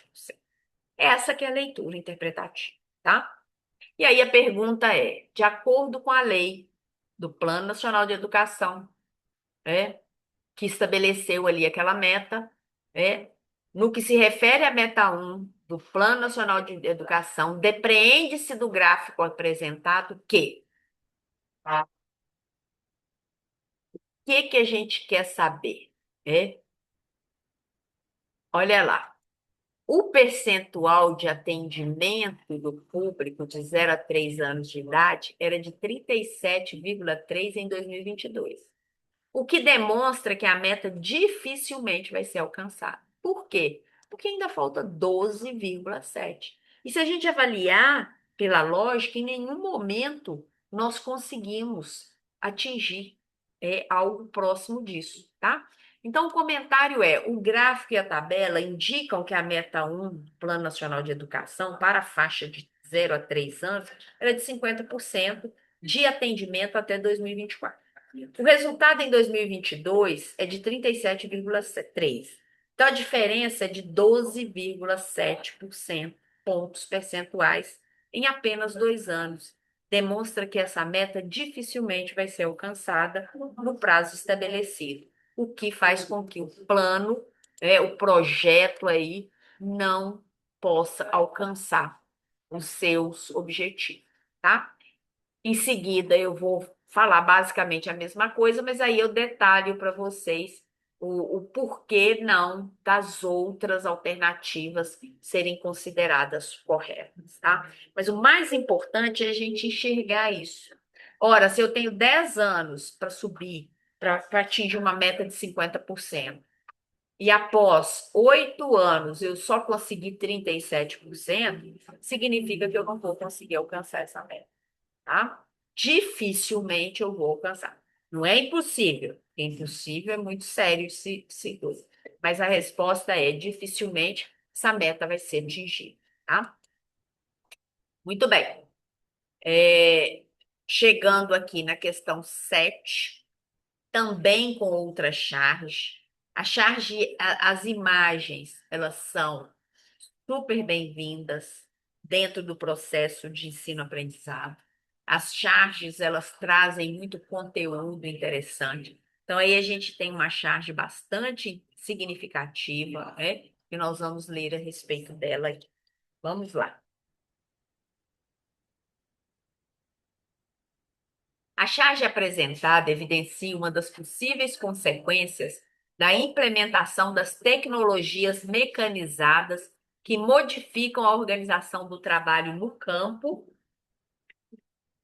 Essa que é a leitura interpretativa, tá? E aí a pergunta é, de acordo com a lei do Plano Nacional de Educação, que estabeleceu ali aquela meta, no que se refere à meta 1 do Plano Nacional de Educação, depreende-se do gráfico apresentado que que a gente quer saber? Olha lá, o percentual de atendimento do público de 0 a 3 anos de idade era de 37,3% em 2022. O que demonstra que a meta dificilmente vai ser alcançada. Por quê? Porque ainda falta 12,7. E se a gente avaliar pela lógica, em nenhum momento nós conseguimos atingir algo próximo disso, tá? Então, o comentário é: o gráfico e a tabela indicam que a meta 1 do Plano Nacional de Educação para a faixa de 0 a 3 anos era de 50% de atendimento até 2024. O resultado em 2022 é de 37,3%. Então, a diferença é de 12,7% pontos percentuais em apenas 2 anos. Demonstra que essa meta dificilmente vai ser alcançada no prazo estabelecido, o que faz com que o plano, o projeto aí, não possa alcançar os seus objetivos, tá? Em seguida, eu vou falar basicamente a mesma coisa, mas aí eu detalho para vocês o porquê não das outras alternativas serem consideradas corretas, tá? Mas o mais importante é a gente enxergar isso. Ora, se eu tenho 10 anos para subir, para atingir uma meta de 50%, e após 8 anos eu só consegui 37%, significa que eu não vou conseguir alcançar essa meta, tá? Dificilmente eu vou alcançar. Não é impossível. Impossível é muito sério se dúvida. Mas a resposta é dificilmente essa meta vai ser atingida, tá? Muito bem. É, chegando aqui na questão 7, também com outra charge. As imagens, elas são super bem-vindas dentro do processo de ensino-aprendizado. As charges, elas trazem muito conteúdo interessante. Então, aí a gente tem uma charge bastante significativa, e nós vamos ler a respeito dela aqui. Vamos lá. A charge apresentada evidencia uma das possíveis consequências da implementação das tecnologias mecanizadas que modificam a organização do trabalho no campo.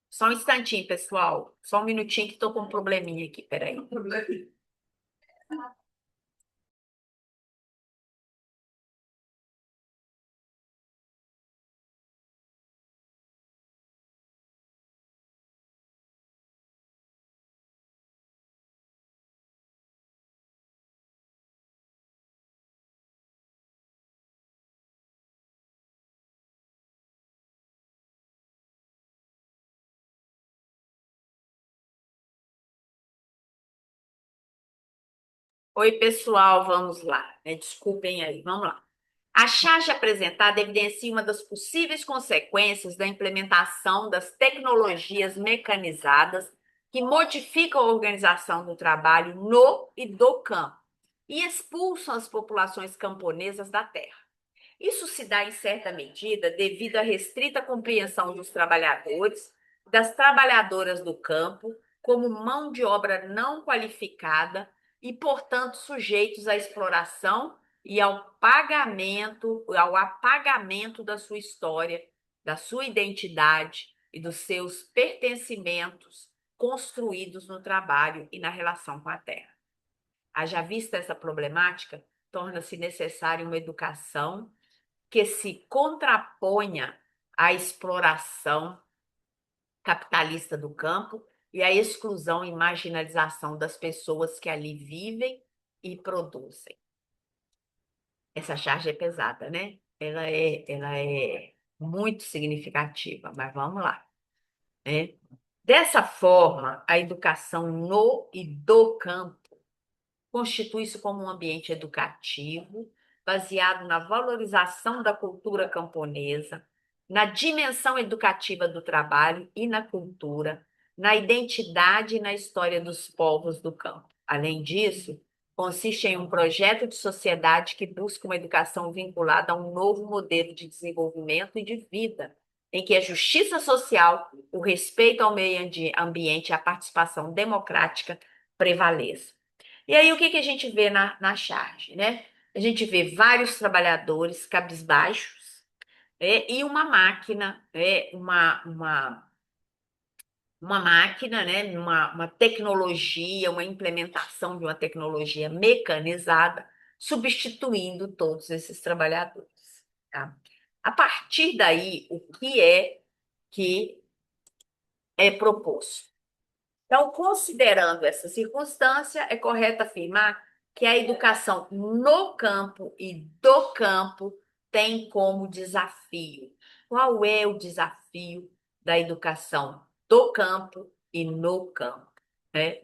Só um instantinho, pessoal. Só um minutinho que estou com um probleminha aqui. Peraí. Oi, pessoal, vamos lá. Desculpem aí, vamos lá. A charge apresentada evidencia uma das possíveis consequências da implementação das tecnologias mecanizadas que modificam a organização do trabalho no e do campo. e expulsam as populações camponesas da terra. Isso se dá, em certa medida, devido à restrita compreensão dos trabalhadores, das trabalhadoras do campo, como mão de obra não qualificada e, portanto, sujeitos à exploração e ao apagamento da sua história, da sua identidade e dos seus pertencimentos construídos no trabalho e na relação com a terra. Haja vista essa problemática, torna-se necessária uma educação que se contraponha à exploração capitalista do campo e à exclusão e marginalização das pessoas que ali vivem e produzem. Essa charge é pesada, né? Ela é muito significativa, mas vamos lá, né? Dessa forma, a educação no e do campo constitui-se como um ambiente educativo, baseado na valorização da cultura camponesa, na dimensão educativa do trabalho e na cultura, na identidade e na história dos povos do campo. Além disso, consiste em um projeto de sociedade que busca uma educação vinculada a um novo modelo de desenvolvimento e de vida, em que a justiça social, o respeito ao meio ambiente e a participação democrática prevaleçam. E aí, o que que a gente vê na charge, né? A gente vê vários trabalhadores cabisbaixos, e uma máquina, uma máquina, né? Uma tecnologia, uma implementação de uma tecnologia mecanizada, substituindo todos esses trabalhadores, tá? A partir daí, o que é proposto? Então, considerando essa circunstância, é correto afirmar que a educação no campo e do campo tem como desafio. Qual é o desafio da educação do campo e no campo, né?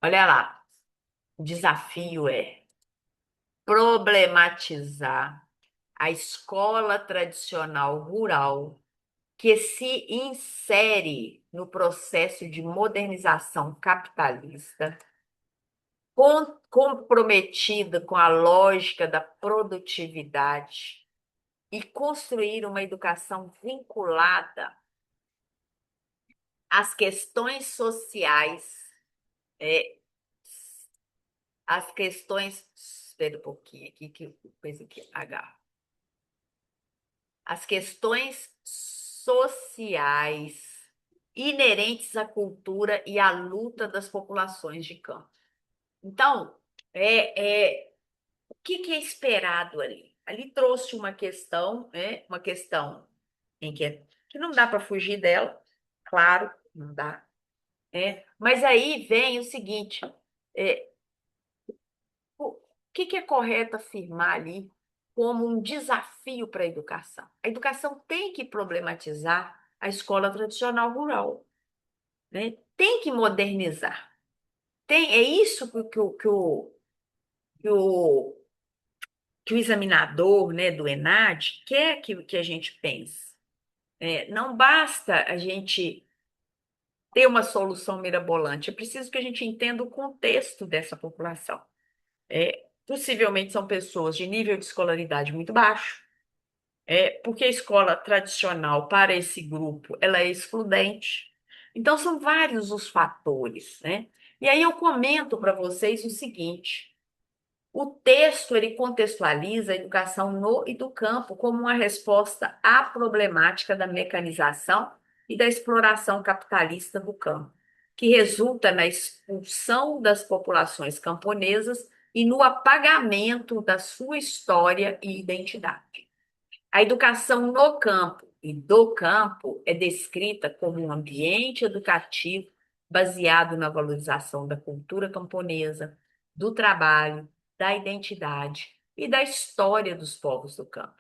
Olha lá, o desafio é problematizar a escola tradicional rural que se insere no processo de modernização capitalista, comprometida com a lógica da produtividade e construir uma educação vinculada às questões sociais, é, às questões. Espera um pouquinho aqui, que coisa aqui, H. As questões sociais inerentes à cultura e à luta das populações de campo. Então, o que é esperado ali? Ali trouxe uma questão, né? Uma questão em que não dá para fugir dela, claro, não dá. Mas aí vem o seguinte: é, o que é correto afirmar ali como um desafio para a educação? A educação tem que problematizar a escola tradicional rural, né? Tem que modernizar. É isso que o que o examinador, né, do ENAD quer que a gente pense. Não basta a gente ter uma solução mirabolante, é preciso que a gente entenda o contexto dessa população. Possivelmente são pessoas de nível de escolaridade muito baixo, porque a escola tradicional para esse grupo ela é excludente. Então, são vários os fatores, né? E aí eu comento para vocês o seguinte. O texto ele contextualiza a educação no e do campo como uma resposta à problemática da mecanização e da exploração capitalista do campo, que resulta na expulsão das populações camponesas e no apagamento da sua história e identidade. A educação no campo e do campo é descrita como um ambiente educativo baseado na valorização da cultura camponesa, do trabalho, da identidade e da história dos povos do campo.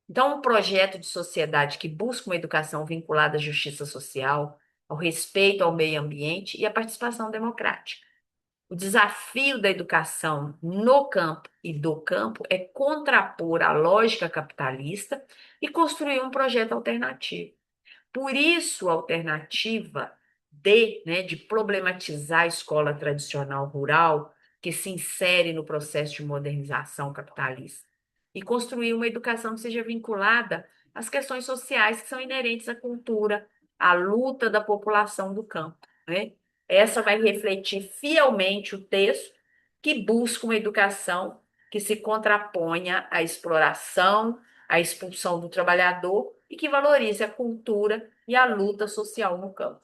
Então, um projeto de sociedade que busca uma educação vinculada à justiça social, ao respeito ao meio ambiente e à participação democrática. O desafio da educação no campo e do campo é contrapor a lógica capitalista e construir um projeto alternativo. Por isso, a alternativa de problematizar a escola tradicional rural que se insere no processo de modernização capitalista. E construir uma educação que seja vinculada às questões sociais que são inerentes à cultura, à luta da população do campo, né? Essa vai refletir fielmente o texto que busca uma educação que se contraponha à exploração, à expulsão do trabalhador e que valorize a cultura e a luta social no campo,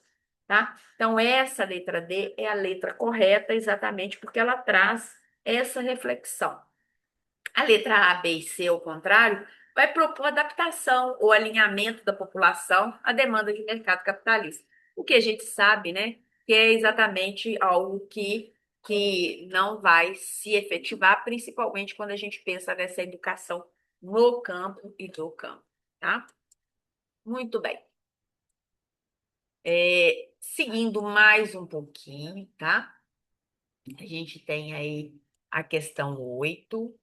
tá? Então, essa letra D é a letra correta, exatamente porque ela traz essa reflexão. A letra A, B e C, ao contrário, vai propor adaptação ou alinhamento da população à demanda de mercado capitalista. O que a gente sabe, né, que é exatamente algo que não vai se efetivar, principalmente quando a gente pensa nessa educação no campo e do campo, tá? Muito bem. Seguindo mais um pouquinho, tá? A gente tem aí a questão 8.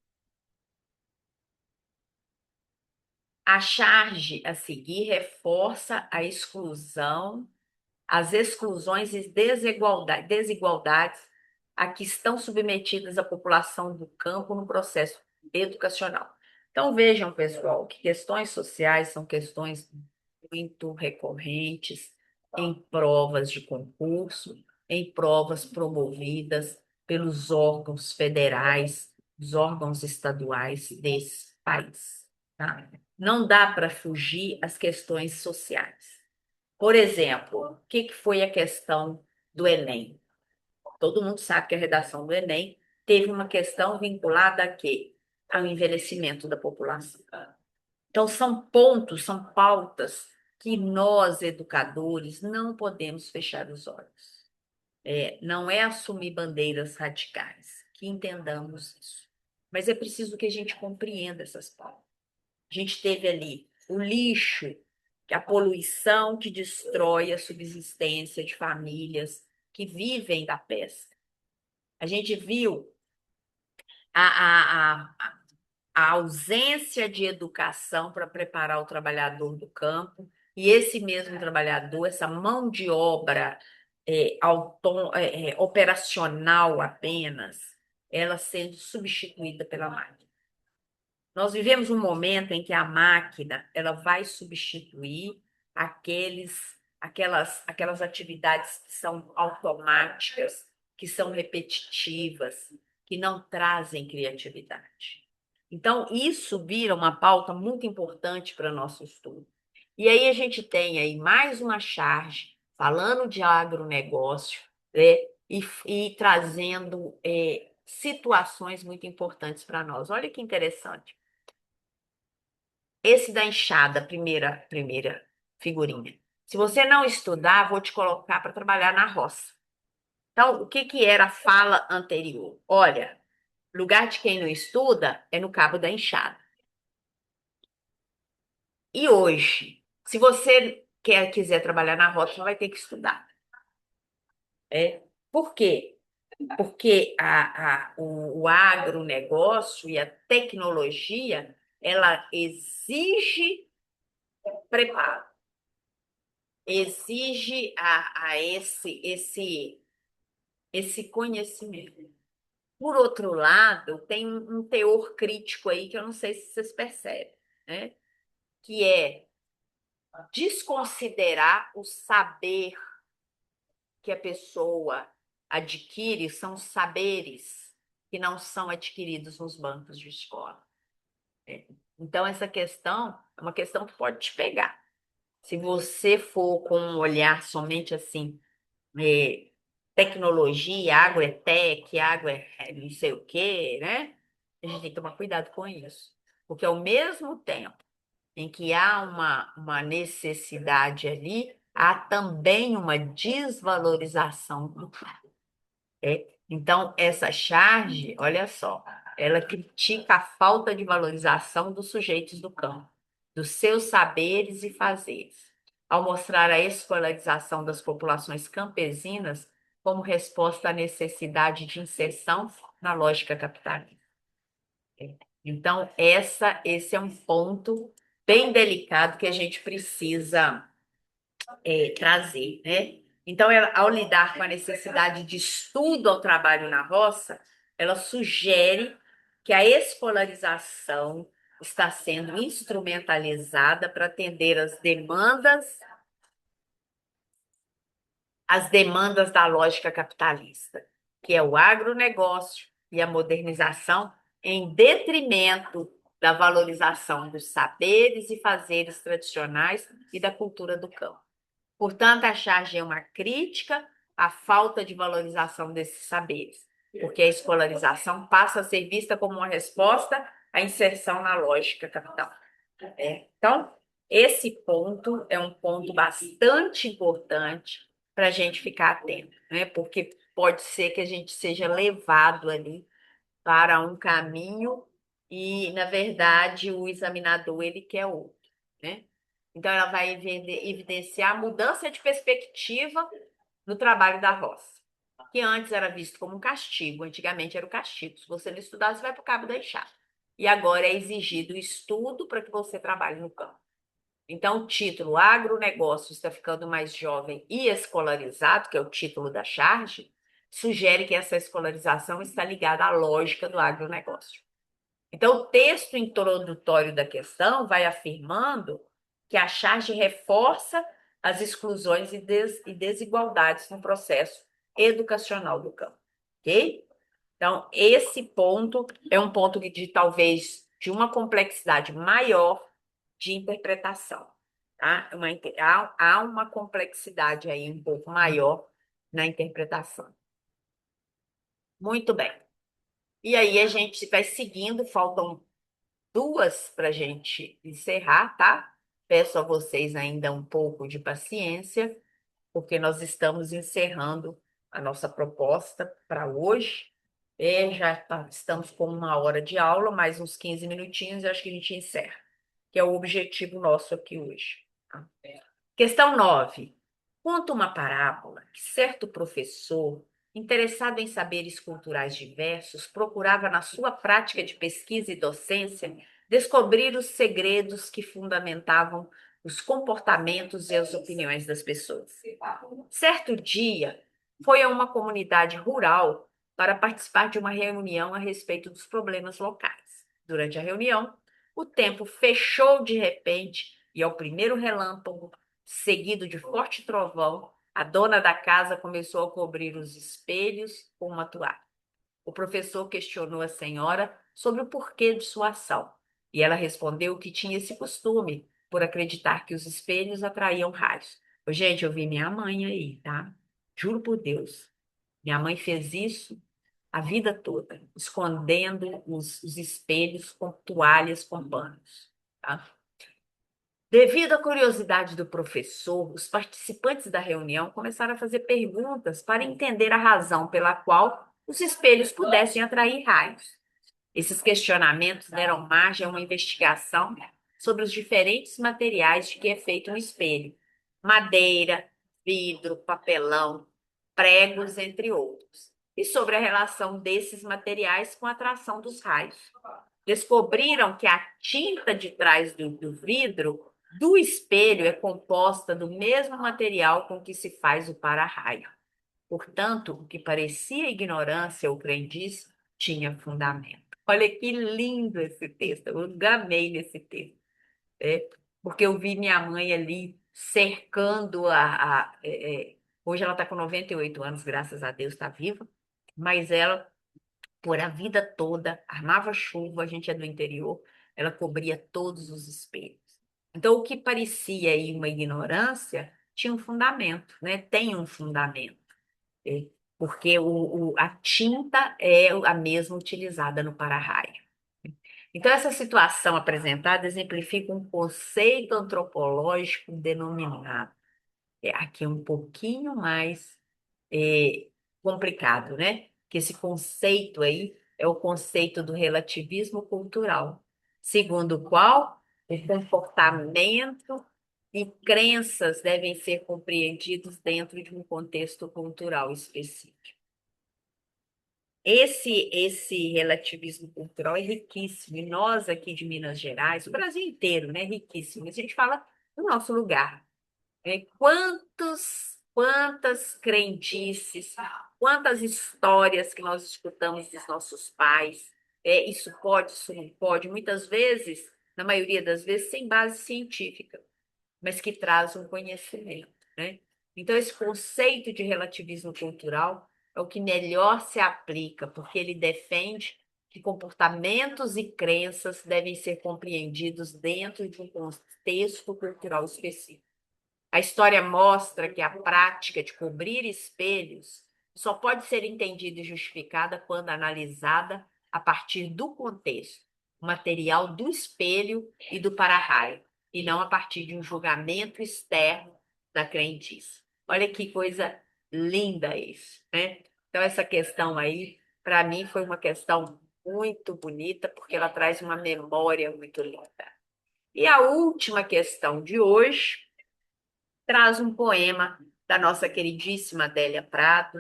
A charge a seguir reforça a exclusão, as exclusões e desigualdades a que estão submetidas a população do campo no processo educacional. Então, vejam, pessoal, que questões sociais são questões muito recorrentes em provas de concurso, em provas promovidas pelos órgãos federais, os órgãos estaduais desse país, tá? Não dá para fugir às questões sociais. Por exemplo, o que foi a questão do Enem? Todo mundo sabe que a redação do Enem teve uma questão vinculada a quê? Ao envelhecimento da população. Então, são pontos, são pautas que nós, educadores, não podemos fechar os olhos. Não é assumir bandeiras radicais, que entendamos isso. Mas é preciso que a gente compreenda essas pautas. A gente teve ali o lixo, que é a poluição que destrói a subsistência de famílias que vivem da pesca. A gente viu a ausência de educação para preparar o trabalhador do campo, e esse mesmo trabalhador, essa mão de obra operacional apenas, ela sendo substituída pela máquina. Nós vivemos um momento em que a máquina ela vai substituir aquelas atividades que são automáticas, que são repetitivas, que não trazem criatividade. Então, isso vira uma pauta muito importante para nosso estudo. E aí a gente tem aí mais uma charge falando de agronegócio, né, e trazendo situações muito importantes para nós. Olha que interessante. Esse da enxada, primeira figurinha. Se você não estudar, vou te colocar para trabalhar na roça. Então, o que que era a fala anterior? Olha, lugar de quem não estuda é no cabo da enxada. E hoje, se você quiser trabalhar na roça, vai ter que estudar. Por quê? Porque o agronegócio e a tecnologia, ela exige preparo, exige esse conhecimento. Por outro lado, tem um teor crítico aí que eu não sei se vocês percebem, né? Que é desconsiderar o saber que a pessoa adquire, são saberes que não são adquiridos nos bancos de escola. Então, essa questão é uma questão que pode te pegar. Se você for com um olhar somente assim, é, tecnologia, água é tech, água é não sei o quê, né? A gente tem que tomar cuidado com isso. Porque ao mesmo tempo em que há uma necessidade ali, há também uma desvalorização do campo. Então, essa charge, olha só, ela critica a falta de valorização dos sujeitos do campo, dos seus saberes e fazeres, ao mostrar a escolarização das populações campesinas como resposta à necessidade de inserção na lógica capitalista. Então, esse é um ponto bem delicado que a gente precisa trazer, né? Então, ao lidar com a necessidade de estudo ao trabalho na roça, ela sugere que a escolarização está sendo instrumentalizada para atender as demandas da lógica capitalista, que é o agronegócio e a modernização, em detrimento da valorização dos saberes e fazeres tradicionais e da cultura do campo. Portanto, a charge é uma crítica à falta de valorização desses saberes, porque a escolarização passa a ser vista como uma resposta à inserção na lógica capital. Então, esse ponto é um ponto bastante importante para a gente ficar atento, né? Porque pode ser que a gente seja levado ali para um caminho e, na verdade, o examinador ele quer outro, né? Então, ela vai evidenciar a mudança de perspectiva no trabalho da roça, que antes era visto como um castigo, antigamente era o castigo. Se você não estudar, você vai para o cabo da enxada. E agora é exigido o estudo para que você trabalhe no campo. Então, o título Agronegócio está ficando mais jovem e escolarizado, que é o título da charge, sugere que essa escolarização está ligada à lógica do agronegócio. Então, o texto introdutório da questão vai afirmando que a charge reforça as exclusões e desigualdades no processo educacional do campo, ok? Então, esse ponto é um ponto de talvez de uma complexidade maior de interpretação, tá? Há uma complexidade aí um pouco maior na interpretação. Muito bem. E aí a gente vai seguindo, faltam duas para a gente encerrar, tá? Peço a vocês ainda um pouco de paciência, porque nós estamos encerrando a nossa proposta para hoje. Estamos com uma hora de aula, mais uns 15 minutinhos, e acho que a gente encerra, que é o objetivo nosso aqui hoje. Tá? Questão 9. Conta uma parábola que certo professor, interessado em saberes culturais diversos, procurava na sua prática de pesquisa e docência descobrir os segredos que fundamentavam os comportamentos e as opiniões das pessoas. Certo dia, foi a uma comunidade rural para participar de uma reunião a respeito dos problemas locais. Durante a reunião, o tempo fechou de repente e, ao primeiro relâmpago, seguido de forte trovão, a dona da casa começou a cobrir os espelhos com uma toalha. O professor questionou a senhora sobre o porquê de sua ação, e ela respondeu que tinha esse costume, por acreditar que os espelhos atraíam raios. Ô, gente, eu vi minha mãe aí, tá? Juro por Deus. Minha mãe fez isso a vida toda, escondendo os espelhos com toalhas com panos, tá? Devido à curiosidade do professor, os participantes da reunião começaram a fazer perguntas para entender a razão pela qual os espelhos pudessem atrair raios. Esses questionamentos deram margem a uma investigação sobre os diferentes materiais de que é feito um espelho: madeira, vidro, papelão, pregos, entre outros, e sobre a relação desses materiais com a atração dos raios. Descobriram que a tinta de trás do vidro do espelho é composta do mesmo material com que se faz o para-raio. Portanto, o que parecia ignorância ou crendice tinha fundamento. Olha que lindo esse texto, eu gamei nesse texto, né? Porque eu vi minha mãe ali cercando hoje ela está com 98 anos, graças a Deus está viva, mas ela, por a vida toda, armava chuva, a gente é do interior, ela cobria todos os espelhos. Então, o que parecia aí uma ignorância tinha um fundamento, né? Tem um fundamento, né? Porque a tinta é a mesma utilizada no para-raio. Então, essa situação apresentada exemplifica um conceito antropológico denominado, aqui um pouquinho mais é, complicado, né? Que esse conceito aí é o conceito do relativismo cultural, segundo o qual o comportamento e crenças devem ser compreendidos dentro de um contexto cultural específico. Esse relativismo cultural é riquíssimo, e nós aqui de Minas Gerais, o Brasil inteiro, né, é riquíssimo. A gente fala do nosso lugar, né? Quantas crendices, Quantas histórias que nós escutamos dos nossos pais, isso pode, isso não pode, muitas vezes, na maioria das vezes, sem base científica, mas que traz um conhecimento, né? Então, esse conceito de relativismo cultural é o que melhor se aplica, porque ele defende que comportamentos e crenças devem ser compreendidos dentro de um contexto cultural específico. A história mostra que a prática de cobrir espelhos só pode ser entendida e justificada quando analisada a partir do contexto, material do espelho e do para-raio, e não a partir de um julgamento externo da crendice. Olha que coisa linda isso, né? Então, essa questão aí, para mim, foi uma questão muito bonita, porque ela traz uma memória muito linda. E a última questão de hoje traz um poema da nossa queridíssima Adélia Prado,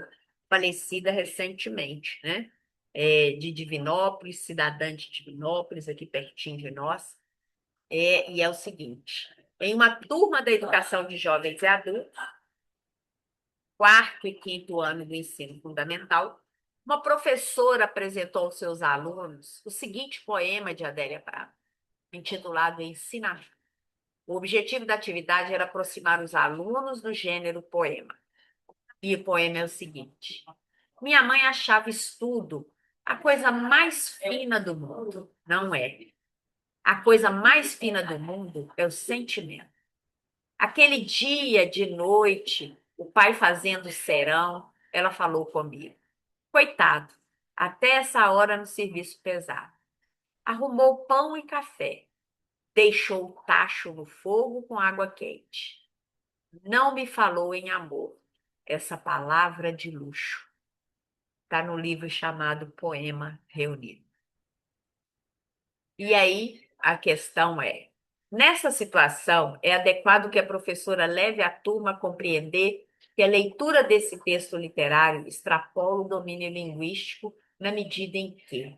falecida recentemente, né? De Divinópolis, cidadã de Divinópolis, aqui pertinho de nós. E é o seguinte: em uma turma da educação de jovens e adultos, quarto e quinto ano do ensino fundamental, uma professora apresentou aos seus alunos o seguinte poema de Adélia Prado, intitulado Ensinamento. O objetivo da atividade era aproximar os alunos do gênero poema. E o poema é o seguinte: minha mãe achava estudo a coisa mais fina do mundo. Não é. A coisa mais fina do mundo é o sentimento. Aquele dia de noite, o pai fazendo serão, ela falou comigo. Coitado, até essa hora no serviço pesado. Arrumou pão e café. Deixou o tacho no fogo com água quente. Não me falou em amor, essa palavra de luxo. Está no livro chamado Poema Reunido. E aí a questão é: nessa situação, é adequado que a professora leve a turma a compreender que a leitura desse texto literário extrapola o domínio linguístico na medida em que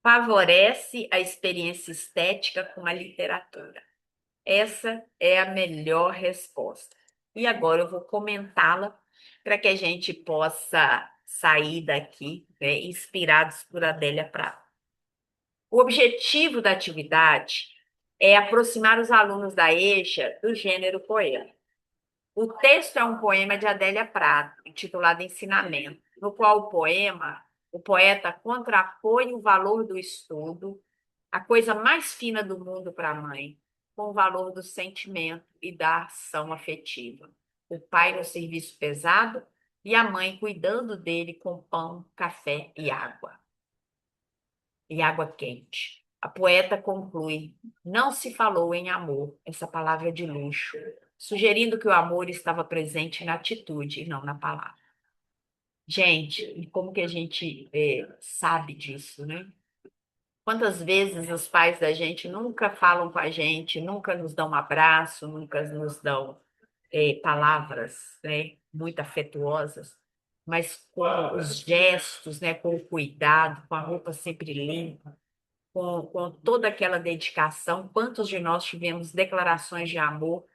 favorece a experiência estética com a literatura. Essa é a melhor resposta. E agora eu vou comentá-la para que a gente possa sair daqui, né, inspirados por Adélia Prado. O objetivo da atividade é aproximar os alunos da EJA do gênero poema. O texto é um poema de Adélia Prado, intitulado Ensinamento, no qual o poeta contrapõe o valor do estudo, a coisa mais fina do mundo para a mãe, com o valor do sentimento e da ação afetiva. O pai no serviço pesado e a mãe cuidando dele com pão, café e água quente. A poeta conclui: não se falou em amor, essa palavra de luxo, sugerindo que o amor estava presente na atitude e não na palavra. Gente, e como que a gente sabe disso, né? Quantas vezes os pais da gente nunca falam com a gente, nunca nos dão um abraço, nunca nos dão palavras, né, muito afetuosas, mas com os gestos, né, com o cuidado, com a roupa sempre limpa, com toda aquela dedicação. Quantos de nós tivemos declarações de amor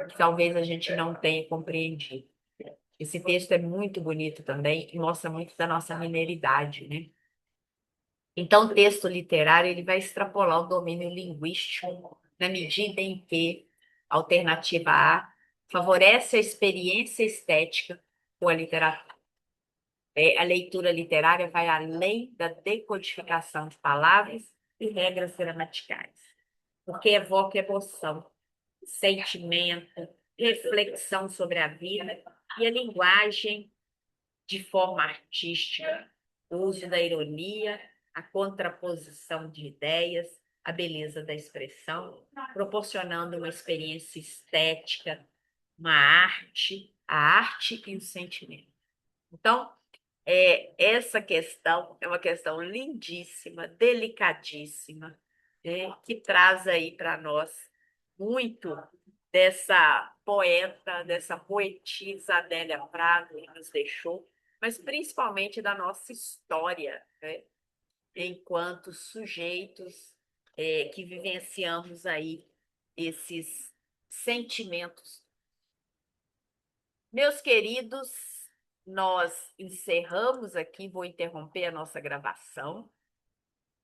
que talvez a gente não tenha compreendido? Esse texto é muito bonito também e mostra muito da nossa mineridade, né? Então, o texto literário ele vai extrapolar o domínio linguístico na medida em que a alternativa A favorece a experiência estética com a literatura. A leitura literária vai além da decodificação de palavras e regras gramaticais, porque evoca emoção, sentimento, reflexão sobre a vida e a linguagem de forma artística, o uso da ironia, a contraposição de ideias, a beleza da expressão, proporcionando uma experiência estética, uma arte, a arte e o sentimento. Então, essa questão é uma questão lindíssima, delicadíssima, né, que traz aí para nós muito dessa poeta, dessa poetisa Adélia Prado que nos deixou, mas principalmente da nossa história, né, enquanto sujeitos que vivenciamos aí esses sentimentos Meus queridos, nós encerramos aqui, vou interromper a nossa gravação.